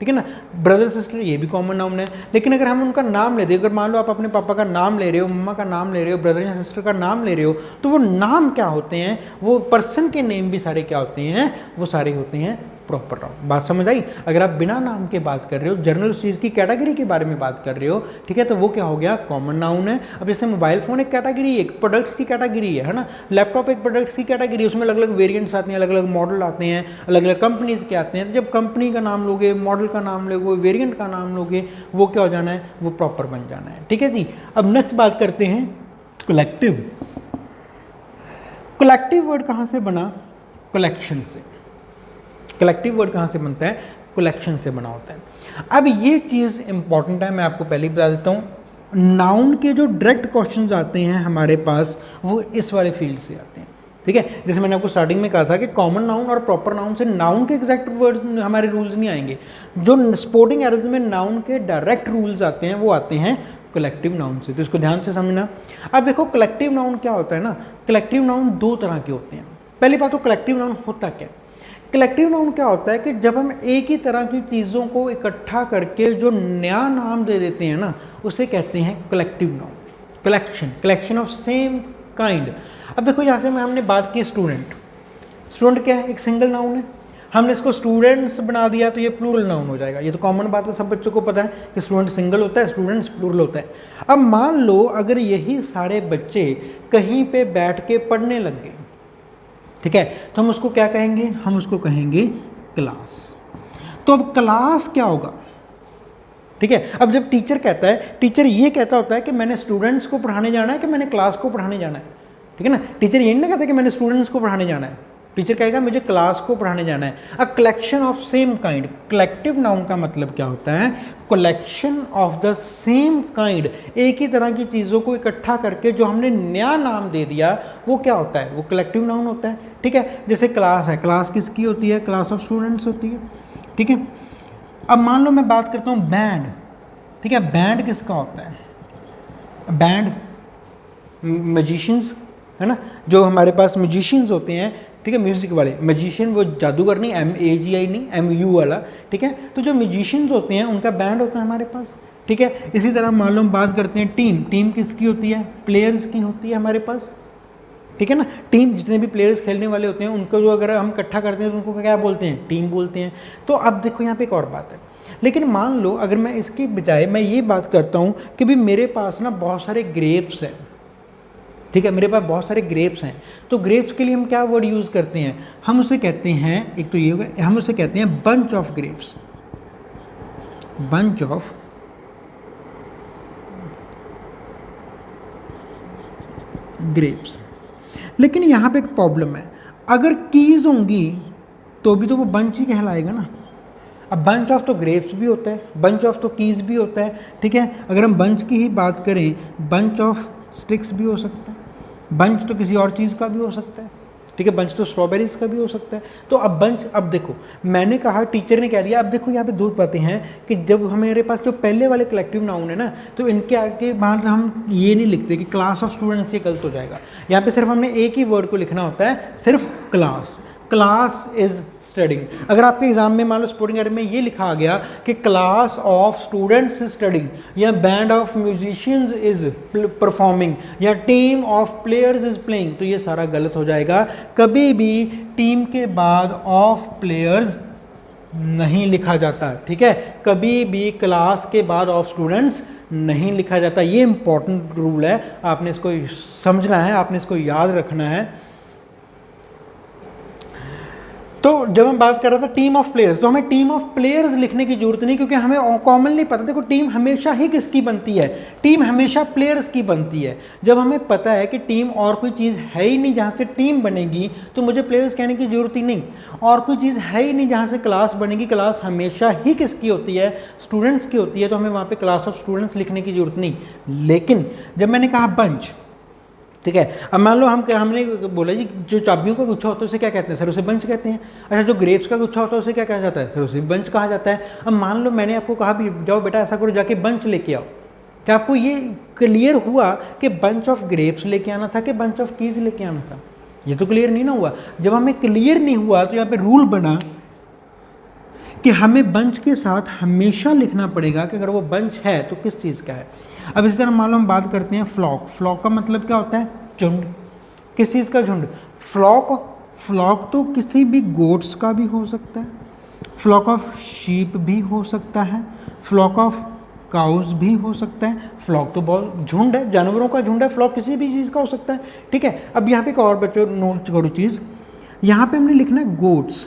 ठीक है ना। ब्रदर सिस्टर ये भी कॉमन नाउन है। लेकिन अगर हम उनका नाम ले दें, अगर मान लो आप अपने पापा का नाम ले रहे हो, मम्मा का नाम ले रहे हो, ब्रदर या सिस्टर का नाम ले रहे हो, तो वो नाम क्या होते हैं, वो पर्सन के नेम भी सारे क्या होते हैं, वो सारे होते हैं प्रॉपर नाउन। बात समझ आई। अगर आप बिना नाम के बात कर रहे हो, जनरल चीज़ की कैटेगरी के बारे में बात कर रहे हो, ठीक है, तो वो क्या हो गया, कॉमन नाउन है। अब जैसे मोबाइल फ़ोन एक कैटेगरी, एक प्रोडक्ट्स की कैटेगरी है ना। लैपटॉप एक प्रोडक्ट्स की कैटेगरी, उसमें अलग अलग वेरिएंट्स आते हैं, अलग अलग मॉडल आते हैं, अलग अलग कंपनीज़ के आते हैं। तो जब कंपनी का नाम लोगे, मॉडल का नाम लोगे, वेरिएंट का नाम लोगे, वो क्या हो जाना है, वो प्रॉपर बन जाना है, ठीक है जी। अब नेक्स्ट बात करते हैं कलेक्टिव। कलेक्टिव वर्ड कहाँ से बना, कलेक्शन से। कलेक्टिव वर्ड कहाँ से बनता है, कलेक्शन से बना होता है। अब ये चीज़ इंपॉर्टेंट है, मैं आपको पहले ही बता देता हूँ। नाउन के जो डायरेक्ट क्वेश्चंस आते हैं हमारे पास, वो इस वाले फील्ड से आते हैं, ठीक है। जैसे मैंने आपको स्टार्टिंग में कहा था कि कॉमन नाउन और प्रॉपर नाउन से नाउन के एग्जैक्ट वर्ड्स हमारे रूल्स नहीं आएंगे। जो स्पोर्टिंग एरर्स में नाउन के डायरेक्ट रूल्स आते हैं, वो आते हैं कलेक्टिव नाउन से। तो इसको ध्यान से समझना। अब देखो कलेक्टिव नाउन क्या होता है ना, कलेक्टिव नाउन दो तरह के होते हैं। पहली बात तो कलेक्टिव नाउन होता क्या, कलेक्टिव नाउन क्या होता है कि जब हम एक ही तरह की चीज़ों को इकट्ठा करके जो नया नाम दे देते हैं ना, उसे कहते हैं collective noun. Collection, collection of same kind. अब देखो यहाँ से हमने बात की स्टूडेंट, स्टूडेंट क्या है, एक सिंगल नाउन है। हमने इसको स्टूडेंट्स बना दिया तो ये प्लूरल नाउन हो जाएगा। ये तो कॉमन बात है, सब बच्चों को पता है कि स्टूडेंट सिंगल होता है, स्टूडेंट्स प्लूरल होता है। अब मान लो अगर यही सारे बच्चे कहीं पे बैठ के पढ़ने लग गए, ठीक है, तो हम उसको क्या कहेंगे, हम उसको कहेंगे क्लास। तो अब क्लास क्या होगा, ठीक है। अब जब टीचर कहता है, टीचर ये कहता होता है कि मैंने स्टूडेंट्स को पढ़ाने जाना है कि मैंने क्लास को पढ़ाने जाना है, ठीक है ना। टीचर ये नहीं कहता कि मैंने स्टूडेंट्स को पढ़ाने जाना है, टीचर कहेगा मुझे क्लास को पढ़ाने जाना है। A collection of same kind, collective noun का मतलब क्या होता है, collection of the same kind, एक ही तरह की चीज़ों को इकट्ठा करके जो हमने नया नाम दे दिया, वो क्या होता है, वो कलेक्टिव नाउन होता है, ठीक है। जैसे क्लास है, क्लास किसकी होती है, क्लास ऑफ स्टूडेंट्स होती है, ठीक है। अब मान लो मैं बात करता हूँ बैंड, ठीक है, बैंड किसका होता है, बैंड, मैजिशियंस, है ना, जो हमारे पास म्यूजिशियंस होते हैं, ठीक है, म्यूज़िक वाले मैजिशियन, वो जादूगर नहीं, MAGI नहीं, MU वाला, ठीक है। तो जो म्यूजिशियंस होते हैं उनका बैंड होता है हमारे पास, ठीक है। इसी तरह मान लो हम बात करते हैं टीम किसकी होती है, प्लेयर्स की होती है हमारे पास, ठीक है ना। टीम जितने भी प्लेयर्स खेलने वाले होते हैं उनको जो अगर हम इकट्ठा करते हैं तो उनको क्या बोलते हैं, टीम बोलते हैं। तो अब देखो यहाँ पे एक और बात है, लेकिन मान लो अगर मैं इसकी बजाय मैं ये बात करता हूँ कि भाई मेरे पास ना बहुत सारे ग्रेप्स हैं, ठीक है, मेरे पास बहुत सारे ग्रेप्स हैं, तो ग्रेप्स के लिए हम क्या वर्ड यूज़ करते हैं, हम उसे कहते हैं, एक तो ये होगा, हम उसे कहते हैं bunch of grapes, bunch of grapes. लेकिन यहाँ पे एक प्रॉब्लम है, अगर कीज़ होंगी तो भी तो वो बंच ही कहलाएगा ना। अब बंच ऑफ तो ग्रेप्स भी होता है, बंच ऑफ तो कीज़ भी होता है, ठीक है। अगर हम बंच की ही बात करें, बंच ऑफ स्टिक्स भी हो सकता है, बंच तो किसी और चीज़ का भी हो सकता है, ठीक है, बंच तो स्ट्रॉबेरीज का भी हो सकता है। तो अब बंच, अब देखो मैंने कहा, टीचर ने कह दिया, अब देखो यहाँ पे दो बातें हैं कि जब हमारे पास जो पहले वाले कलेक्टिव नाउन है ना, तो इनके आगे बाद हम ये नहीं लिखते कि क्लास ऑफ स्टूडेंट्स, ये गलत हो जाएगा। यहाँ पे सिर्फ हमने एक ही वर्ड को लिखना होता है, सिर्फ क्लास, क्लास इज स्टडिंग। अगर आपके एग्जाम में मान लो स्पोर्टिंग एरिया में ये लिखा आ गया कि class of students is studying, या band of musicians is performing, या team of players is playing, तो ये सारा गलत हो जाएगा। कभी भी टीम के बाद ऑफ प्लेयर्स नहीं लिखा जाता, ठीक है, कभी भी क्लास के बाद ऑफ स्टूडेंट्स नहीं लिखा जाता। ये इंपॉर्टेंट रूल है, आपने इसको समझना है, आपने इसको याद रखना है। तो जब हम बात कर रहे थे टीम ऑफ प्लेयर्स, तो हमें टीम ऑफ प्लेयर्स लिखने की जरूरत नहीं, क्योंकि हमें कॉमन नहीं पता। देखो टीम हमेशा ही किसकी बनती है, टीम हमेशा प्लेयर्स की बनती है। जब हमें पता है कि टीम और कोई चीज़ है ही नहीं जहाँ से टीम बनेगी, तो मुझे प्लेयर्स कहने की जरूरत ही नहीं। और कोई चीज़ है ही नहीं जहाँ से क्लास बनेगी, क्लास हमेशा ही किसकी होती है, स्टूडेंट्स की होती है, तो हमें वहाँ पर क्लास ऑफ स्टूडेंट्स लिखने की जरूरत नहीं। लेकिन जब मैंने कहा बंच, ठीक है, अब मान लो हमने बोला जी जो चाबियों का गुच्छा होता है उसे क्या कहते हैं, सर उसे बंच कहते हैं। अच्छा, जो ग्रेप्स का गुच्छा होता है उसे क्या कहा जाता है, सर उसे बंच कहा जाता है। अब मान लो मैंने आपको कहा भी जाओ बेटा ऐसा करो, जाके बंच लेके आओ, क्या आपको ये क्लियर हुआ कि बंच ऑफ ग्रेप्स लेके आना था कि बंच ऑफ कीज लेके आना था? ये तो क्लियर नहीं ना हुआ। जब हमें क्लियर नहीं हुआ तो यहाँ पे रूल बना कि हमें बंच के साथ हमेशा लिखना पड़ेगा कि अगर वो बंच है तो किस चीज़ का है। अब इसी तरह मान लो हम बात करते हैं फ्लॉक। फ्लॉक का मतलब क्या होता है, झुंड। किस चीज़ का झुंड, फ्लॉक तो किसी भी गोट्स का भी हो सकता है, फ्लॉक ऑफ शीप भी हो सकता है, फ्लॉक ऑफ काउस भी हो सकता है। फ्लॉक तो बहुत झुंड है, जानवरों का झुंड है, फ्लॉक किसी भी चीज़ का हो सकता है, ठीक है। अब यहाँ पे एक और बच्चों नोट करो चीज़, यहाँ पे हमने लिखना है गोट्स,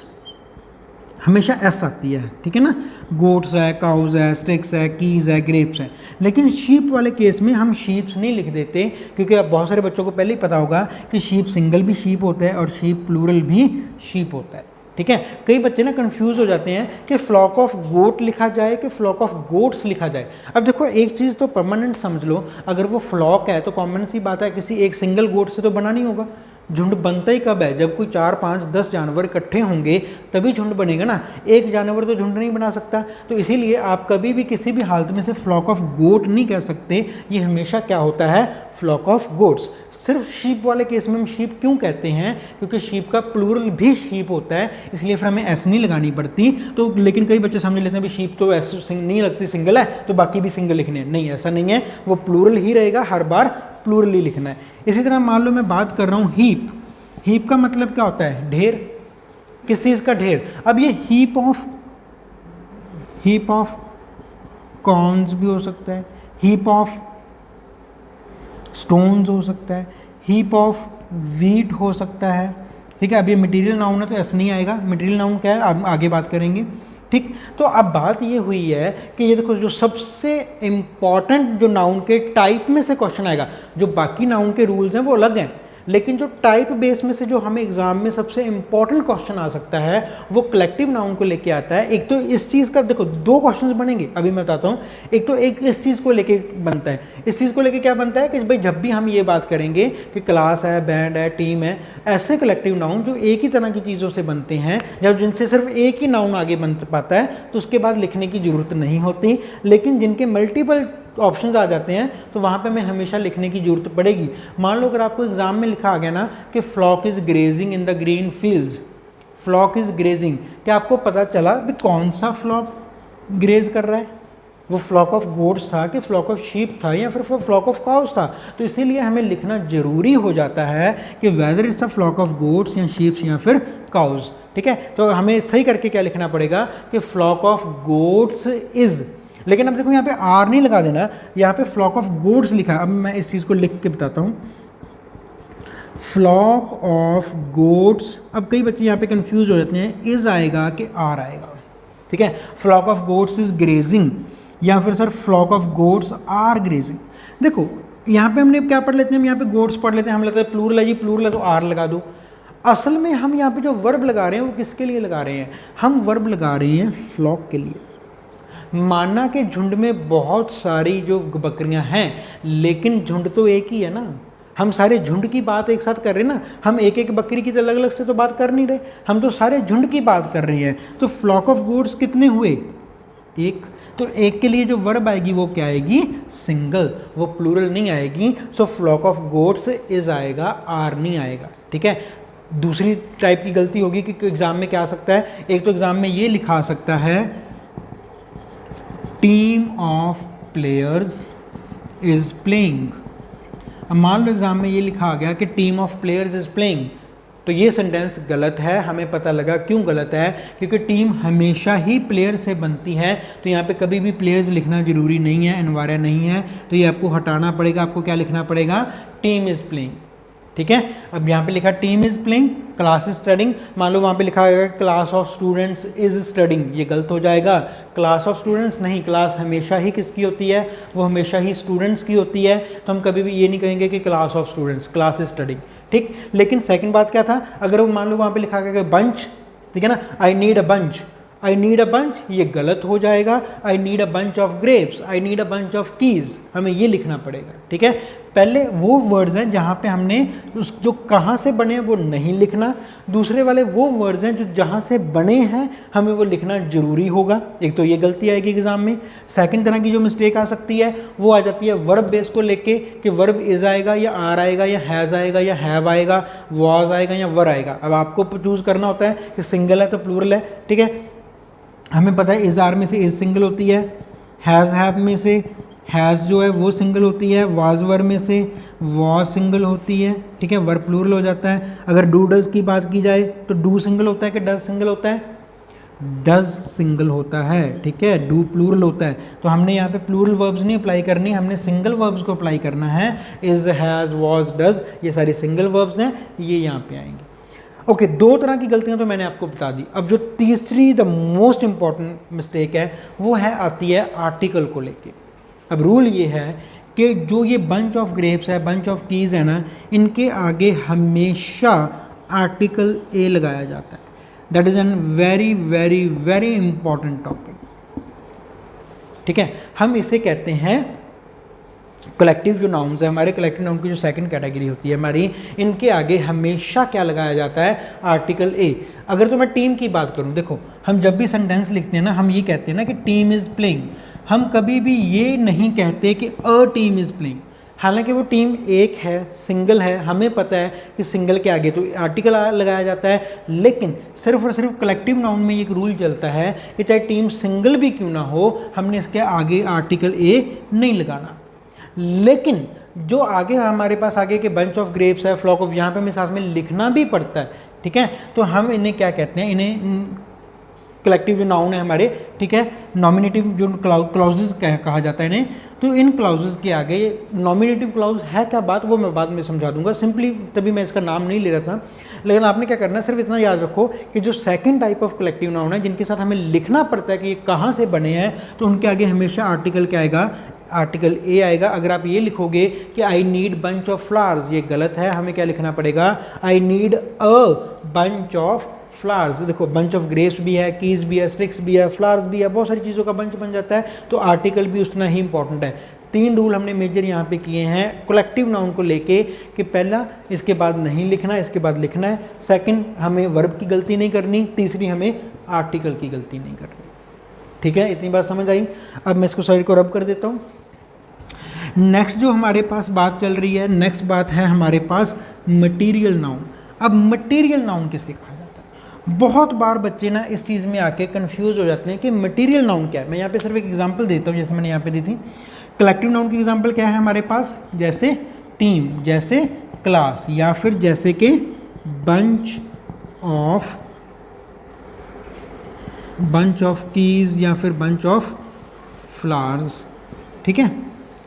हमेशा एस आती है, ठीक है ना। गोट्स है, काउज है, स्टिक्स है, कीज है, ग्रेप्स है। लेकिन शीप वाले केस में हम शीप्स नहीं लिख देते, क्योंकि अब बहुत सारे बच्चों को पहले ही पता होगा कि शीप सिंगल भी शीप होता है और शीप प्लूरल भी शीप होता है, ठीक है। कई बच्चे ना कंफ्यूज हो जाते हैं कि फ्लॉक ऑफ गोट लिखा जाए कि फ्लॉक ऑफ गोट्स लिखा जाए। अब देखो एक चीज़ तो परमानेंट समझ लो, अगर वो फ्लॉक है तो कॉमन सी बात है किसी एक सिंगल गोट से तो बना नहीं होगा। झुंड बनता ही कब है, जब कोई 4, 5, 10 जानवर इकट्ठे होंगे तभी झुंड बनेगा ना, एक जानवर तो झुंड नहीं बना सकता। तो इसीलिए आप कभी भी किसी भी हालत में से फ्लॉक ऑफ गोट नहीं कह सकते, ये हमेशा क्या होता है, फ्लॉक ऑफ गोट्स। सिर्फ शीप वाले केस में हम शीप क्यों कहते हैं, क्योंकि शीप का प्लूरल भी शीप होता है, इसलिए फिर हमें एस नहीं लगानी पड़ती। तो लेकिन कई बच्चे समझ लेते हैं भी शीप तो एस नहीं लगती, सिंगल है तो बाकी भी सिंगल लिखने हैं। नहीं, ऐसा नहीं है, वो प्लूरल ही रहेगा, हर बार प्लूरल ही लिखना है। इसी तरह मान लो मैं बात कर रहा हूँ हीप। हीप का मतलब क्या होता है, ढेर। किस चीज़ का ढेर। अब ये हीप ऑफ कॉर्न्स भी हो सकता है, हीप ऑफ स्टोन्स हो सकता है, हीप ऑफ वीट हो सकता है, ठीक है। अब ये मटेरियल नाउन है तो ऐसा नहीं आएगा, मटेरियल नाउन क्या है आगे बात करेंगे, ठीक। तो अब बात ये हुई है कि ये देखो जो सबसे इम्पॉर्टेंट जो नाउन के टाइप में से क्वेश्चन आएगा, जो बाकी नाउन के रूल्स हैं वो अलग हैं, लेकिन जो टाइप बेस में से जो हमें एग्जाम में सबसे इंपॉर्टेंट क्वेश्चन आ सकता है वो कलेक्टिव नाउन को लेके आता है। एक तो इस चीज़ का देखो 2 क्वेश्चंस बनेंगे, अभी मैं बताता हूँ। एक तो एक इस चीज़ को लेके बनता है, इस चीज़ को लेके क्या बनता है कि भाई जब भी हम ये बात करेंगे कि क्लास है, बैंड है, टीम है, ऐसे कलेक्टिव नाउन जो एक ही तरह की चीज़ों से बनते हैं, जब जिनसे सिर्फ एक ही नाउन आगे बन पाता है तो उसके बाद लिखने की ज़रूरत नहीं होती। लेकिन जिनके मल्टीपल ऑप्शंस आ जाते हैं तो वहाँ पे हमें हमेशा लिखने की जरूरत पड़ेगी। मान लो अगर आपको एग्जाम में लिखा आ गया ना कि flock is grazing in the green fields, flock is grazing, क्या आपको पता चला भी कौन सा फ्लॉक ग्रेज कर रहा है? वो फ्लॉक ऑफ गोट्स था कि फ्लॉक ऑफ शीप था या फिर फ्लॉक ऑफ काउस था? तो इसीलिए हमें लिखना जरूरी हो जाता है कि whether it's a flock of goats या शीप्स या फिर काउस। ठीक है, तो हमें सही करके क्या लिखना पड़ेगा कि फ्लॉक ऑफ गोट्स इज़, लेकिन अब देखो यहाँ पे आर नहीं लगा देना, यहाँ पे फ्लॉक ऑफ गोट्स लिखा है। अब मैं इस चीज़ को लिख के बताता हूँ, फ्लॉक ऑफ गोट्स। अब कई बच्चे यहाँ पे कंफ्यूज हो जाते हैं, इज़ आएगा कि आर आएगा। ठीक है, flock of goats is grazing या फिर sir flock of goats are grazing. देखो यहाँ पे हमने क्या पढ़ लेते हैं, हम यहाँ पे गोट्स पढ़ लेते हैं, हम लगता है प्लूरल है जी, प्लूरल है तो आर लगा दो। असल में हम यहाँ पे जो वर्ब लगा रहे हैं वो किसके लिए लगा रहे हैं? हम वर्ब लगा रहे हैं फ्लॉक के लिए। माना कि झुंड में बहुत सारी जो बकरियां हैं, लेकिन झुंड तो एक ही है ना, हम सारे झुंड की बात एक साथ कर रहे हैं ना, हम एक एक बकरी की अलग अलग से तो बात कर नहीं रहे, हम तो सारे झुंड की बात कर रहे हैं। तो फ्लॉक ऑफ गोट्स कितने हुए? एक। तो एक के लिए जो वर्ब आएगी वो क्या आएगी? सिंगल, वो प्लूरल नहीं आएगी। सो फ्लॉक ऑफ गोट्स इज आएगा, आर नहीं आएगा। ठीक है, दूसरी टाइप की गलती होगी कि एग्जाम में क्या आ सकता है, एक तो एग्जाम में ये लिखा सकता है team of players is playing. अब मान लो एग्जाम में ये लिखा आ गया कि team of players is playing, तो ये सेंटेंस गलत है। हमें पता लगा क्यों गलत है, क्योंकि टीम हमेशा ही प्लेयर से बनती है, तो यहाँ पे कभी भी प्लेयर्स लिखना जरूरी नहीं है, एनवायरन नहीं है, तो ये आपको हटाना पड़ेगा। आपको क्या लिखना पड़ेगा? Team is playing. ठीक है, अब यहाँ पे लिखा team is playing, class is studying. मान लो वहाँ पे लिखा है class of students is studying, ये गलत हो जाएगा। क्लास ऑफ स्टूडेंट्स नहीं, क्लास हमेशा ही किसकी होती है? वो हमेशा ही स्टूडेंट्स की होती है, तो हम कभी भी ये नहीं कहेंगे कि class of students, class is studying. ठीक, लेकिन सेकंड बात क्या था, अगर वो मान लो वहाँ पे लिखा गया कि बंच, ठीक है ना, I need a bunch, I need a bunch, ये गलत हो जाएगा। I need a bunch of grapes, I need a bunch of keys, हमें ये लिखना पड़ेगा। ठीक है, पहले वो वर्ड्स हैं जहाँ पे हमने उस जो कहाँ से बने हैं वो नहीं लिखना, दूसरे वाले वो वर्ड्स हैं जो जहाँ से बने हैं हमें वो लिखना जरूरी होगा। एक तो ये गलती आएगी एग्जाम में। सेकंड तरह की जो मिस्टेक आ सकती है वो आ जाती है वर्ब बेस को लेके कि वर्ब इज आएगा या आर आएगा या हैज़ आएगा या हैव आएगा, वॉज आएगा या वर आएगा। अब आपको चूज़ करना होता है कि सिंगल है तो प्लूरल है। ठीक है, हमें पता है इज़ आर में से इज़ सिंगल होती है, हैज़ हैव में से हैज़ जो है वो सिंगल होती है, वाज वर में से वॉज सिंगल होती है। ठीक है, वर प्लूरल हो जाता है। अगर डू डज की बात की जाए तो डू सिंगल होता है कि डज सिंगल होता है? डज सिंगल होता है। ठीक है, डू प्लूरल होता है। तो हमने यहाँ पे प्लूरल वर्ब्स नहीं अप्लाई करनी, हमने सिंगल वर्ब्स को अप्लाई करना है। इज़, हैज़, वॉज, डज, ये सारे सिंगल वर्ब्स हैं, ये यहाँ पे आएंगे। ओके, दो तरह की गलतियां तो मैंने आपको बता दी। अब जो तीसरी द मोस्ट इंपॉर्टेंट मिस्टेक है वो है आती है आर्टिकल को लेके। अब रूल ये है कि जो ये बंच ऑफ ग्रेप्स है, बंच ऑफ कीज है ना, इनके आगे हमेशा आर्टिकल ए लगाया जाता है। That is an very very very important topic. ठीक है, हम इसे कहते हैं कलेक्टिव जो नाउन्स है हमारे, कलेक्टिव नाउन की जो सेकंड कैटेगरी होती है हमारी, इनके आगे हमेशा क्या लगाया जाता है? Article a. अगर तो मैं टीम की बात करूं, देखो हम जब भी सेंटेंस लिखते हैं ना, हम ये कहते हैं ना कि टीम इज़ प्लेइंग, हम कभी भी ये नहीं कहते कि अ टीम इज़ प्लेइंग। हालांकि वो टीम एक है, सिंगल है, हमें पता है कि सिंगल के आगे तो आर्टिकल लगाया जाता है, लेकिन सिर्फ और सिर्फ कलेक्टिव नाउन में एक रूल चलता है कि चाहे टीम सिंगल भी क्यों ना हो, हमने इसके आगे आर्टिकल ए नहीं लगाना। लेकिन जो आगे हमारे पास आगे के बंच ऑफ ग्रेप्स है, फ्लॉक ऑफ, यहाँ पे हमें साथ में लिखना भी पड़ता है। ठीक है, तो हम इन्हें क्या कहते हैं? इन्हें कलेक्टिव जो नाउन है हमारे, ठीक है, नॉमिनेटिव जो क्लाउजेज कहा जाता है इन्हें। तो इन क्लाउजेज के आगे नॉमिनेटिव क्लाउज है क्या बात, वो मैं बाद में समझा दूंगा। सिंपली तभी मैं इसका नाम नहीं ले रहा था, लेकिन आपने क्या करना है, सिर्फ इतना याद रखो कि जो second type of collective noun है जिनके साथ हमें लिखना पड़ता है कि ये कहाँ से बने हैं, तो उनके आगे हमेशा आर्टिकल क्या आएगा? आर्टिकल ए आएगा। अगर आप ये लिखोगे कि I need bunch of flowers, ये गलत है, हमें क्या लिखना पड़ेगा? I need a bunch of flowers. देखो बंच ऑफ ग्रेप्स भी है, कीज भी है, स्टिक्स भी है, फ्लावर्स भी है, बहुत सारी चीज़ों का बंच बन जाता है, तो आर्टिकल भी उतना ही इंपॉर्टेंट है। तीन रूल हमने मेजर यहाँ पे किए हैं कलेक्टिव नाउन को लेके कि पहला इसके बाद नहीं लिखना, इसके बाद लिखना है। सेकंड, हमें वर्ब की गलती नहीं करनी। तीसरी, हमें आर्टिकल की गलती नहीं करनी। ठीक है, इतनी बात समझ आई। अब मैं इसको सारी को रब कर देता हूँ। नेक्स्ट जो हमारे पास बात चल रही है, नेक्स्ट बात है हमारे पास मटीरियल नाउन। अब मटीरियल नाउन किसे कहा जाता है? बहुत बार बच्चे ना इस चीज़ में आके कंफ्यूज हो जाते हैं कि मटीरियल नाउन क्या है। मैं यहाँ पे सिर्फ एक एग्जांपल देता हूँ, जैसे मैंने यहाँ पे दी थी। कलेक्टिव नाउन की एग्जांपल क्या है हमारे पास? जैसे टीम, जैसे क्लास, या फिर जैसे कि बंच ऑफ कीज, या फिर बंच ऑफ फ्लावर्स। ठीक है,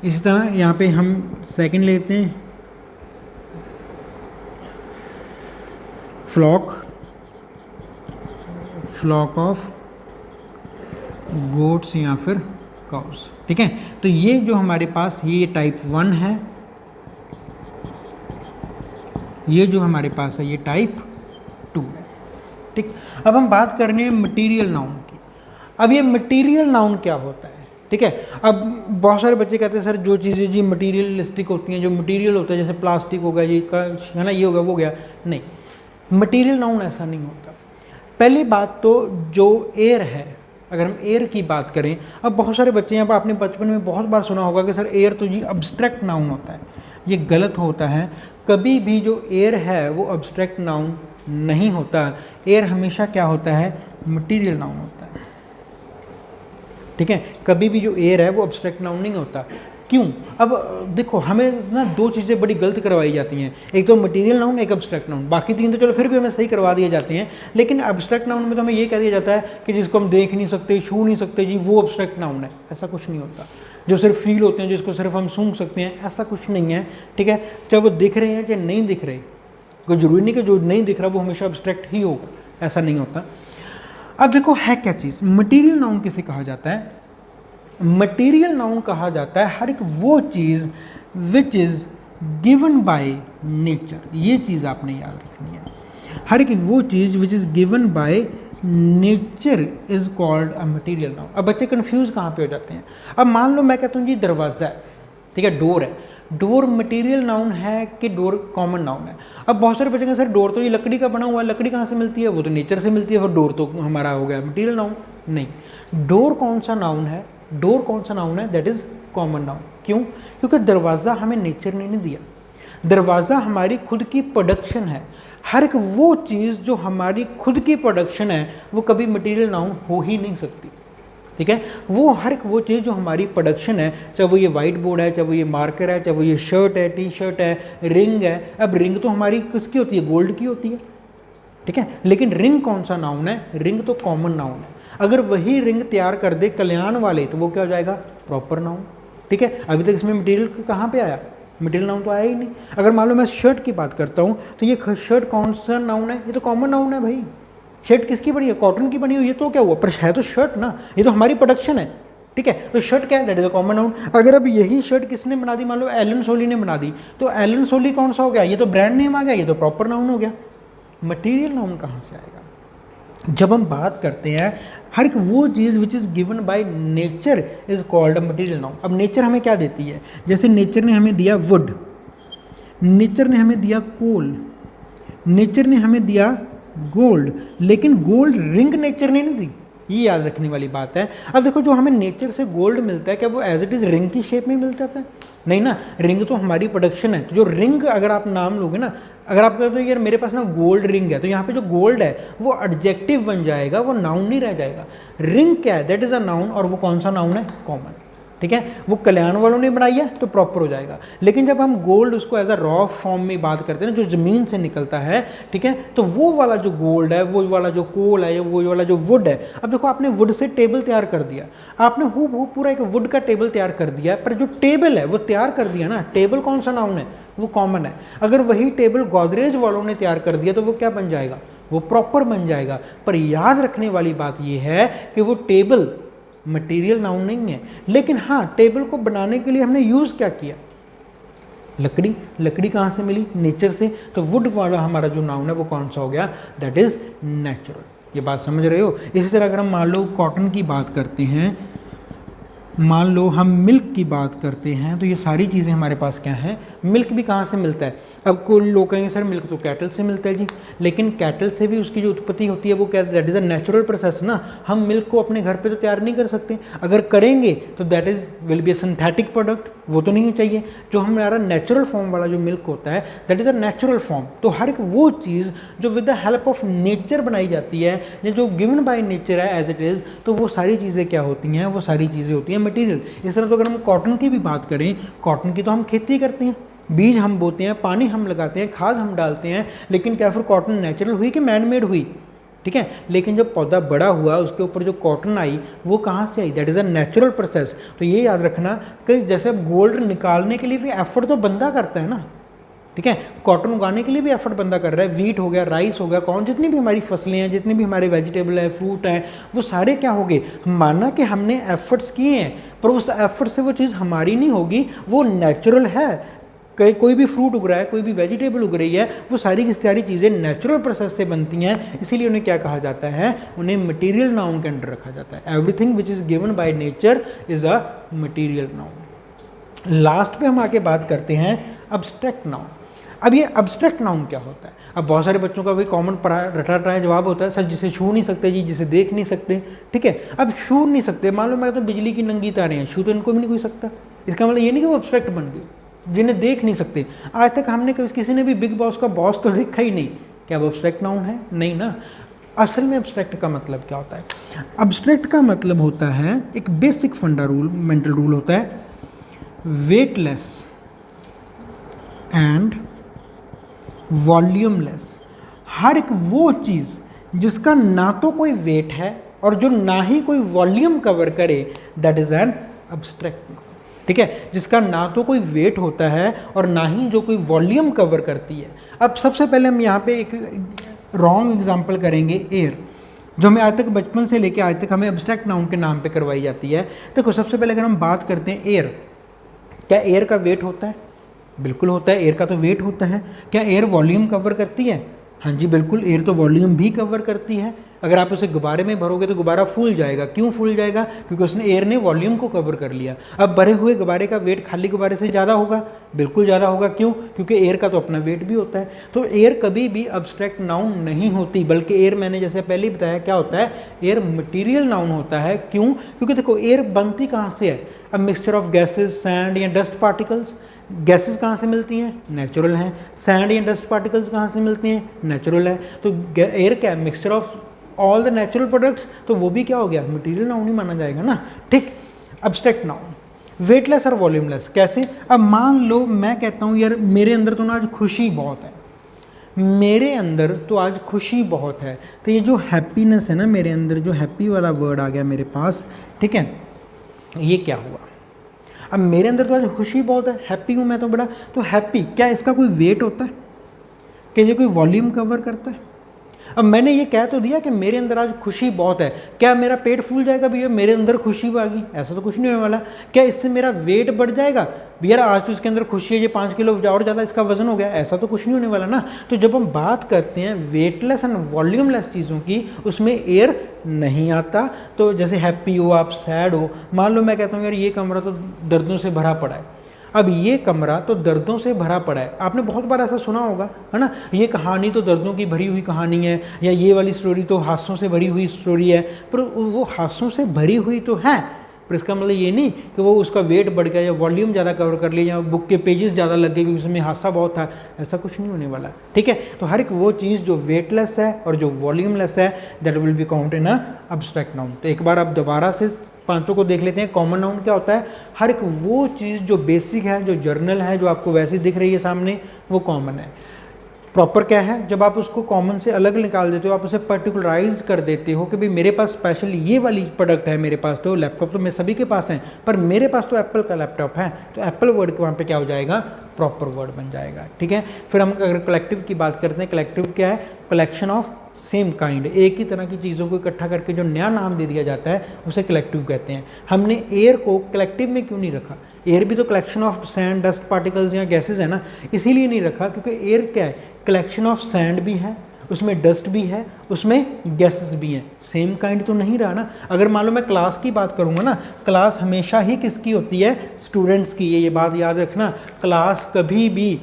इसी तरह यहाँ पे हम सेकंड लेते हैं, फ्लॉक ऑफ गोट्स या फिर काउस। ठीक है, तो ये जो हमारे पास ये टाइप 1 है, ये जो हमारे पास है ये टाइप 2 है। ठीक, अब हम बात कर रहे हैं मटीरियल नाउन की। अब ये मटीरियल नाउन क्या होता है? ठीक है, अब बहुत सारे बच्चे कहते हैं सर जो चीज़ें जी मटीरियलिस्टिक होती हैं, जो मटीरियल होता है, जैसे प्लास्टिक हो गया जी का है ना, ये हो गया वो गया, नहीं, मटीरियल नाउन ऐसा नहीं होता। पहली बात तो जो एयर है, अगर हम एयर की बात करें, अब बहुत सारे बच्चे यहाँ पर आपने बचपन में बहुत बार सुना होगा कि सर एयर तो जी अब्स्ट्रैक्ट नाउन होता है। ये गलत होता है। कभी भी जो एयर है वो अब्स्ट्रैक्ट नाउन नहीं होता। एयर हमेशा क्या होता है? मटीरियल नाउन होता है। ठीक है, कभी भी जो एयर है वो अब्स्ट्रैक्ट नाउन नहीं होता। क्यों? अब देखो, हमें ना दो चीज़ें बड़ी गलत करवाई जाती हैं, एक तो मटीरियल नाउन, एक अब्स्ट्रैक्ट नाउन। बाकी तीन तो चलो फिर भी हमें सही करवा दिए जाते हैं, लेकिन अब्स्ट्रैक्ट नाउन में तो हमें ये कह दिया जाता है कि जिसको हम देख नहीं सकते, छू नहीं सकते जी, वो अब्स्ट्रैक्ट नाउन है। ऐसा कुछ नहीं होता। जो सिर्फ फील होते हैं, जिसको सिर्फ हम सूंघ सकते हैं, ऐसा कुछ नहीं है। ठीक है, चाहे वो दिख रहे हैं चाहे नहीं दिख रहे, कोई ज़रूरी नहीं कि जो नहीं दिख रहा वो हमेशा अब्स्ट्रैक्ट ही होगा, ऐसा नहीं होता। अब देखो है क्या चीज़, मटीरियल नाउन किसे कहा जाता है? मटीरियल नाउन कहा जाता है हर एक वो चीज़ which is given by nature. ये चीज़ आपने याद रखनी है। हर एक वो चीज़ which is given by nature is called a material noun. अब बच्चे कंफ्यूज कहाँ पे हो जाते हैं? अब मान लो मैं कहता हूँ जी दरवाज़ा है, ठीक है, डोर है। डोर मटेरियल नाउन है कि डोर कॉमन नाउन है? अब बहुत सारे बच्चे कहते हैं सर डोर तो ये लकड़ी का बना हुआ है, लकड़ी कहाँ से मिलती है? वो तो नेचर से मिलती है, फिर डोर तो हमारा हो गया मटेरियल नाउन। नहीं, डोर कौन सा नाउन है? डोर कौन सा नाउन है? That is common noun. क्यों? क्योंकि दरवाज़ा हमें नेचर ने नहीं दिया, दरवाज़ा हमारी खुद की प्रोडक्शन है। हर एक वो चीज़ जो हमारी खुद की प्रोडक्शन है वो कभी मटेरियल नाउन हो ही नहीं सकती। ठीक है, वो हर एक वो चीज़ जो हमारी प्रोडक्शन है, चाहे वो ये वाइट बोर्ड है, चाहे वो ये मार्कर है, चाहे वो ये शर्ट है, टी शर्ट है, रिंग है। अब रिंग तो हमारी किसकी होती है? गोल्ड की होती है। ठीक है, लेकिन रिंग कौन सा नाउन है? रिंग तो कॉमन नाउन है। अगर वही रिंग तैयार कर दे कल्याण वाले तो वो क्या हो जाएगा? Proper noun. ठीक है, अभी तक इसमें मटेरियल कहाँ पे आया? मटेरियल नाउन तो आया ही नहीं। अगर मान लो मैं शर्ट की बात करता हूँ तो ये शर्ट कौन सा नाउन है? ये तो कॉमन नाउन है भाई। शर्ट किसकी बनी है? कॉटन की बनी हुई है, तो क्या हुआ? पर है तो शर्ट ना, ये तो हमारी प्रोडक्शन है। ठीक है, तो शर्ट क्या है? That is a common noun. अगर अब यही शर्ट किसने बना दी? मान लो एलन सोली ने बना दी, तो एलन सोली कौन सा हो गया? ये तो ब्रांड नेम आ गया, ये तो प्रॉपर नाउन हो गया। मटीरियल नाउन कहाँ से आएगा? जब हम बात करते हैं हर एक वो चीज़ which is given by nature is called a material noun. अब नेचर हमें क्या देती है? जैसे नेचर ने हमें दिया वुड, नेचर ने हमें दिया कोल, नेचर ने हमें दिया गोल्ड, लेकिन गोल्ड रिंग नेचर ने नहीं दी। ये याद रखने वाली बात है। अब देखो, जो हमें नेचर से गोल्ड मिलता है क्या वो एज इट इज़ रिंग की शेप में मिल जाता है? नहीं ना, रिंग तो हमारी प्रोडक्शन है। तो जो रिंग अगर आप नाम लोगे ना, अगर आप कहते हो यार मेरे पास ना गोल्ड रिंग है, तो यहाँ पे जो गोल्ड है वो एडजेक्टिव बन जाएगा, वो नाउन नहीं रह जाएगा। रिंग क्या है? दैट इज़ अ नाउन, और वो कौन सा नाउन है? कॉमन। ठीक है, वो कल्याण वालों ने बनाई है तो प्रॉपर हो जाएगा। लेकिन जब हम गोल्ड उसको एज अ रॉ फॉर्म में बात करते हैं ना, जो ज़मीन से निकलता है, ठीक है, तो वो वाला जो गोल्ड है, वो वाला जो कोल है, वो वाला जो वुड है। अब देखो, आपने वुड से टेबल तैयार कर दिया, आपने वो पूरा एक वुड का टेबल तैयार कर दिया, पर जो टेबल है वो तैयार कर दिया ना, टेबल कौन सा नाउन है? वो कॉमन है। अगर वही टेबल गोदरेज वालों ने तैयार कर दिया तो वो क्या बन जाएगा? वो प्रॉपर बन जाएगा। पर याद रखने वाली बात यह है कि वो टेबल मटेरियल नाउन नहीं है। लेकिन हाँ, टेबल को बनाने के लिए हमने यूज़ क्या किया? लकड़ी। लकड़ी कहाँ से मिली? नेचर से। तो वुड वाला हमारा जो नाउन है वो कौन सा हो गया? That is natural. ये बात समझ रहे हो? इसी तरह अगर हम मान लो कॉटन की बात करते हैं, मान लो हम मिल्क की बात करते हैं तो ये सारी चीज़ें हमारे पास क्या हैं, मिल्क भी कहाँ से मिलता है। अब कोई लोग कहेंगे सर मिल्क तो कैटल से मिलता है जी, लेकिन कैटल से भी उसकी जो उत्पत्ति होती है वो क्या, that is a natural process ना। हम मिल्क को अपने घर पे तो तैयार नहीं कर सकते, अगर करेंगे तो that is will be a synthetic product, वो तो नहीं चाहिए। जो हमारा नेचुरल फॉर्म वाला जो मिल्क होता है that is a natural form. तो हर एक वो चीज़ जो with the help of nature बनाई जाती है या जो गिवन बाय नेचर है एज इट इज़, तो वो सारी चीज़ें क्या होती हैं, वो सारी चीज़ें होती हैं मटेरियल। इस तरह तो अगर हम कॉटन की भी बात करें, कॉटन की तो हम खेती करते हैं, बीज हम बोते हैं, पानी हम लगाते हैं, खाद हम डालते हैं, लेकिन क्या फिर कॉटन नेचुरल हुई कि मैन मेड हुई, ठीक है। लेकिन जब पौधा बड़ा हुआ उसके ऊपर जो कॉटन आई वो कहाँ से आई, that is a natural process. तो ये याद रखना कि जैसे अब गोल्ड निकालने के लिए भी एफर्ट तो बंदा करता है ना, ठीक है। कॉटन उगाने के लिए भी एफर्ट बंदा कर रहा है, वीट हो गया, राइस हो गया, कौन जितनी भी हमारी फसलें हैं, जितने भी हमारे वेजिटेबल है, फ्रूट हैं, वो सारे क्या हो गए, माना कि हमने एफर्ट्स किए हैं पर उस एफर्ट से वो चीज़ हमारी नहीं होगी, वो नेचुरल है। कोई भी फ्रूट उग रहा है, कोई भी वेजिटेबल उग रही है, वो सारी की सारी चीज़ें नेचुरल प्रोसेस से बनती हैं, इसीलिए उन्हें क्या कहा जाता है, उन्हें मटेरियल नाउन के अंडर रखा जाता है। Everything which is given by nature is a material noun. Last पे हम आके बात करते हैं अब्स्ट्रैक्ट नाउन। अब ये अब्स्ट्रैक्ट नाउन क्या होता है। अब बहुत सारे बच्चों का वही कॉमन रटा जवाब होता है, सर जिसे छू नहीं सकते जी, जिसे देख नहीं सकते, ठीक है। अब छू नहीं सकते, मान लो मैं तो बिजली की नंगी तारें हैं, छू तो इनको भी नहीं कोई सकता, इसका मतलब ये नहीं कि वो अब्स्ट्रैक्ट बन गई। जिन्हें देख नहीं सकते, आज तक हमने किसी ने भी बिग बॉस का बॉस तो देखा ही नहीं, क्या वो अब्स्ट्रैक्ट नाउन है, नहीं ना। असल में अब्स्ट्रैक्ट का मतलब क्या होता है, अब्स्ट्रैक्ट का मतलब होता है एक बेसिक फंडामेंटल रूल होता है, वेटलेस एंड वॉल्यूमलेस। हर एक वो चीज़ जिसका ना तो कोई वेट है और जो ना ही कोई वॉल्यूम कवर करे, that is an abstract noun, ठीक है। जिसका ना तो कोई वेट होता है और ना ही जो कोई वॉल्यूम कवर करती है। अब सबसे पहले हम यहाँ पे एक रॉन्ग एग्जांपल करेंगे, एयर, जो हमें आज तक बचपन से लेके आज तक हमें अब्स्ट्रैक्ट नाउन के नाम पे करवाई जाती है। देखो सबसे पहले अगर हम बात करते हैं एयर, क्या एयर का वेट होता है, बिल्कुल होता है, एयर का तो वेट होता है। क्या एयर वॉल्यूम कवर करती है, हाँ जी बिल्कुल, एयर तो वॉल्यूम भी कवर करती है। अगर आप उसे गुब्बारे में भरोगे तो गुब्बारा फूल जाएगा, क्यों फूल जाएगा, क्योंकि उसने एयर ने वॉल्यूम को कवर कर लिया। अब भरे हुए गुब्बारे का वेट खाली गुब्बारे से ज़्यादा होगा, बिल्कुल ज़्यादा होगा, क्यों, क्योंकि एयर का तो अपना वेट भी होता है। तो एयर कभी भी अब्स्ट्रैक्ट नाउन नहीं होती, बल्कि एयर मैंने जैसे पहले ही बताया क्या होता है, एयर मटीरियल नाउन होता है। क्यों, क्योंकि देखो एयर बनती कहाँ से है, a mixture of gases, sand या डस्ट पार्टिकल्स। गैसेस कहाँ से मिलती हैं, नेचुरल हैं। सैंड या डस्ट पार्टिकल्स कहाँ से मिलती हैं, नेचुरल है। तो एयर क्या है, mixture of all the natural products, तो वो भी क्या हो गया, मटेरियल नाउन ही माना जाएगा ना, ठीक। अब्स्ट्रैक्ट नाउन, वेटलेस और वॉल्यूमलेस, कैसे। अब मान लो मैं कहता हूँ यार मेरे अंदर तो ना आज खुशी बहुत है, मेरे अंदर तो आज खुशी बहुत है, तो ये जो हैप्पीनेस है ना मेरे अंदर, जो हैप्पी वाला वर्ड आ गया मेरे पास, ठीक है, ये क्या हुआ। अब मेरे अंदर तो आज खुशी बहुत है, हैप्पी हूँ मैं तो बड़ा, तो हैप्पी क्या इसका कोई वेट होता है, क्या ये कोई वॉल्यूम कवर करता है। अब मैंने ये कह तो दिया कि मेरे अंदर आज खुशी बहुत है, क्या मेरा पेट फूल जाएगा भैया मेरे अंदर खुशी आ गई, ऐसा तो कुछ नहीं होने वाला। क्या इससे मेरा वेट बढ़ जाएगा, भैया आज तो इसके अंदर खुशी है, ये 5 किलो और ज़्यादा इसका वजन हो गया, ऐसा तो कुछ नहीं होने वाला ना। तो जब हम बात करते हैं वेटलेस एंड वॉल्यूमलेस चीज़ों की, उसमें एयर नहीं आता। तो जैसे हैप्पी हो आप, सैड हो, मान लो मैं कहता हूँ यार ये कमरा तो दर्दों से भरा पड़ा है, अब ये कमरा तो दर्दों से भरा पड़ा है, आपने बहुत बार ऐसा सुना होगा, है ना, ये कहानी तो दर्दों की भरी हुई कहानी है, या ये वाली स्टोरी तो हास्यों से भरी हुई स्टोरी है। पर वो हास्यों से भरी हुई तो है, पर इसका मतलब ये नहीं कि वो उसका वेट बढ़ गया या वॉल्यूम ज़्यादा कवर कर लिया या बुक के पेजेस ज़्यादा लग गए क्योंकि उसमें हादसा बहुत था, ऐसा कुछ नहीं होने वाला, ठीक है। तो हर एक वो चीज़ जो वेटलेस है और जो वॉल्यूमलेस है, that will be count in a abstract noun. तो एक बार आप दोबारा से पांचों को देख लेते हैं। कॉमन नाउन क्या होता है, हर एक वो चीज़ जो बेसिक है, जो जर्नल है, जो आपको वैसे दिख रही है सामने, वो कॉमन है। प्रॉपर क्या है, जब आप उसको कॉमन से अलग निकाल देते हो, आप उसे पर्टिकुलराइज कर देते हो कि भाई मेरे पास स्पेशल ये वाली प्रोडक्ट है, मेरे पास तो लैपटॉप तो मैं सभी के पास हैं, पर मेरे पास तो एप्पल का लैपटॉप है, तो एप्पल वर्ड के वहाँ पे क्या हो जाएगा, प्रॉपर वर्ड बन जाएगा, ठीक है। फिर हम अगर कलेक्टिव की बात करते हैं, कलेक्टिव क्या है, कलेक्शन ऑफ सेम काइंड, एक ही तरह की चीज़ों को इकट्ठा करके जो नया नाम दे दिया जाता है उसे कलेक्टिव कहते हैं। हमने एयर को कलेक्टिव में क्यों नहीं रखा, एयर भी तो collection of sand, dust particles या गैसेज है ना, इसीलिए नहीं रखा क्योंकि एयर क्या है, कलेक्शन ऑफ सैंड भी है उसमें डस्ट भी है, उसमें गैसेस भी हैं, सेम काइंड तो नहीं रहा ना। अगर मान लो मैं क्लास की बात करूँगा ना, क्लास हमेशा ही किसकी होती है, स्टूडेंट्स की। ये बात याद रखना, क्लास कभी भी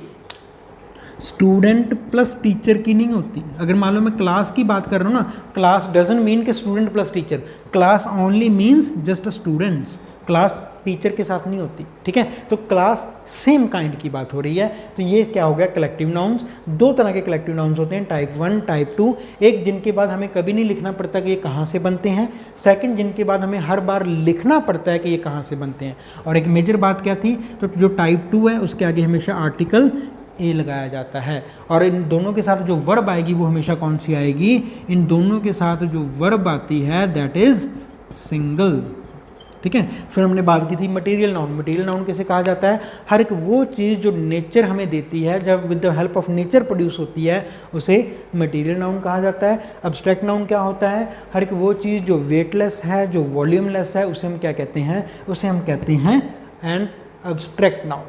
स्टूडेंट प्लस टीचर की नहीं होती। अगर मान लो मैं क्लास की बात कर रहा हूँ ना, क्लास डजंट मीन कि student plus teacher, class only means just students, class teacher के साथ नहीं होती, ठीक है। तो क्लास सेम काइंड की बात हो रही है। तो ये क्या हो गया, कलेक्टिव नाउन्स। दो तरह के कलेक्टिव नाउन्स होते हैं, टाइप 1 टाइप 2। एक जिनके बाद हमें कभी नहीं लिखना पड़ता कि ये कहाँ से बनते हैं, सेकंड जिनके बाद हमें हर बार लिखना पड़ता है कि ये कहाँ से बनते हैं। और एक मेजर बात क्या थी, तो जो टाइप 2 है उसके आगे हमेशा आर्टिकल ए लगाया जाता है। और इन दोनों के साथ जो वर्ब आएगी वो हमेशा कौन सी आएगी, इन दोनों के साथ जो वर्ब आती है दैट इज सिंगल, ठीक है। फिर हमने बात की थी मटेरियल नाउन। मटेरियल नाउन कैसे कहा जाता है, हर एक वो चीज़ जो नेचर हमें देती है, जब with the help of nature produce होती है, उसे मटेरियल नाउन कहा जाता है। अब्स्ट्रैक्ट नाउन क्या होता है, हर एक वो चीज़ जो वेटलेस है, जो वॉल्यूमलेस है, उसे हम क्या कहते हैं, उसे हम कहते हैं एन अब्स्ट्रैक्ट नाउन,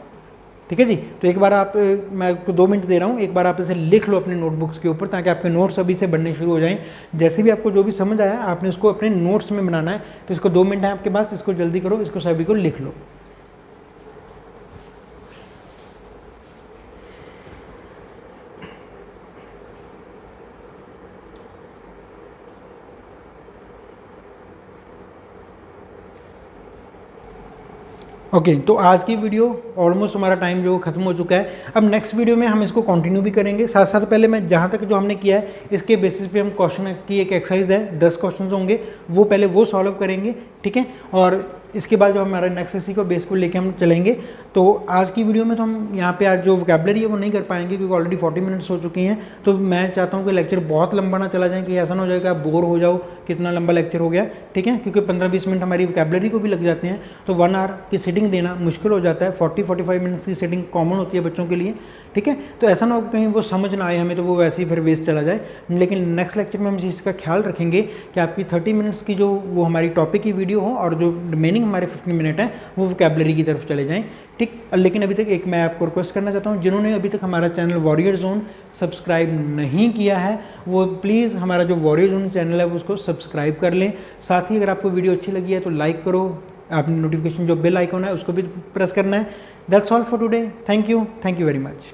ठीक है जी। तो एक बार आप, मैं आपको 2 मिनट दे रहा हूँ, एक बार आप इसे लिख लो अपने नोटबुक्स के ऊपर, ताकि आपके नोट्स अभी से बनने शुरू हो जाएं। जैसे भी आपको जो भी समझ आया आपने उसको अपने नोट्स में बनाना है। तो इसको 2 मिनट है आपके पास, इसको जल्दी करो, इसको सभी को लिख लो। ओके तो आज की वीडियो ऑलमोस्ट हमारा टाइम जो ख़त्म हो चुका है। अब नेक्स्ट वीडियो में हम इसको कंटिन्यू भी करेंगे। साथ साथ पहले मैं जहाँ तक जो हमने किया है इसके बेसिस पे हम क्वेश्चन की एक एक्सरसाइज है, 10 क्वेश्चन होंगे, वो पहले वो सॉल्व करेंगे, ठीक है। और इसके बाद जो हमारा नेक्स्ट इसी को बेस को लेके हम चलेंगे। तो आज की वीडियो में तो हम यहाँ पे आज जो वोकैबुलरी है वो नहीं कर पाएंगे, क्योंकि ऑलरेडी 40 मिनट्स हो चुकी हैं। तो मैं चाहता हूँ कि लेक्चर बहुत लंबा ना चला जाए, कि ऐसा ना हो जाएगा आप बोर हो जाओ कितना लंबा लेक्चर हो गया, ठीक है। क्योंकि 15-20 मिनट हमारी वोकैबुलरी को भी लग जाते हैं, तो 1 आवर की सीटिंग देना मुश्किल हो जाता है। 40-45 मिनट्स की सीटिंग कॉमन होती है बच्चों के लिए, ठीक है। तो ऐसा ना हो कि कहीं वो समझ ना आए हमें, तो वो वैसे ही फिर वेस्ट चला जाए। लेकिन नेक्स्ट लेक्चर में हम इस चीज़ का ख्याल रखेंगे कि आपकी 30 मिनट्स की जो वो हमारी टॉपिक की वीडियो हो, और जो रिमेनिंग हमारे 15 मिनट है वो वोकैबुलरी की तरफ चले जाएं, ठीक। लेकिन अभी तक एक मैं आपको रिक्वेस्ट करना चाहता हूं, जिन्होंने अभी तक हमारा चैनल वॉरियर जोन सब्सक्राइब नहीं किया है, वो प्लीज़ हमारा जो वॉरियर जोन चैनल है वो उसको सब्सक्राइब कर लें। साथ ही अगर आपको वीडियो अच्छी लगी है तो लाइक करो, आपने नोटिफिकेशन जो बेल आइकॉन है उसको भी प्रेस करना है। That's all for today, thank you very much.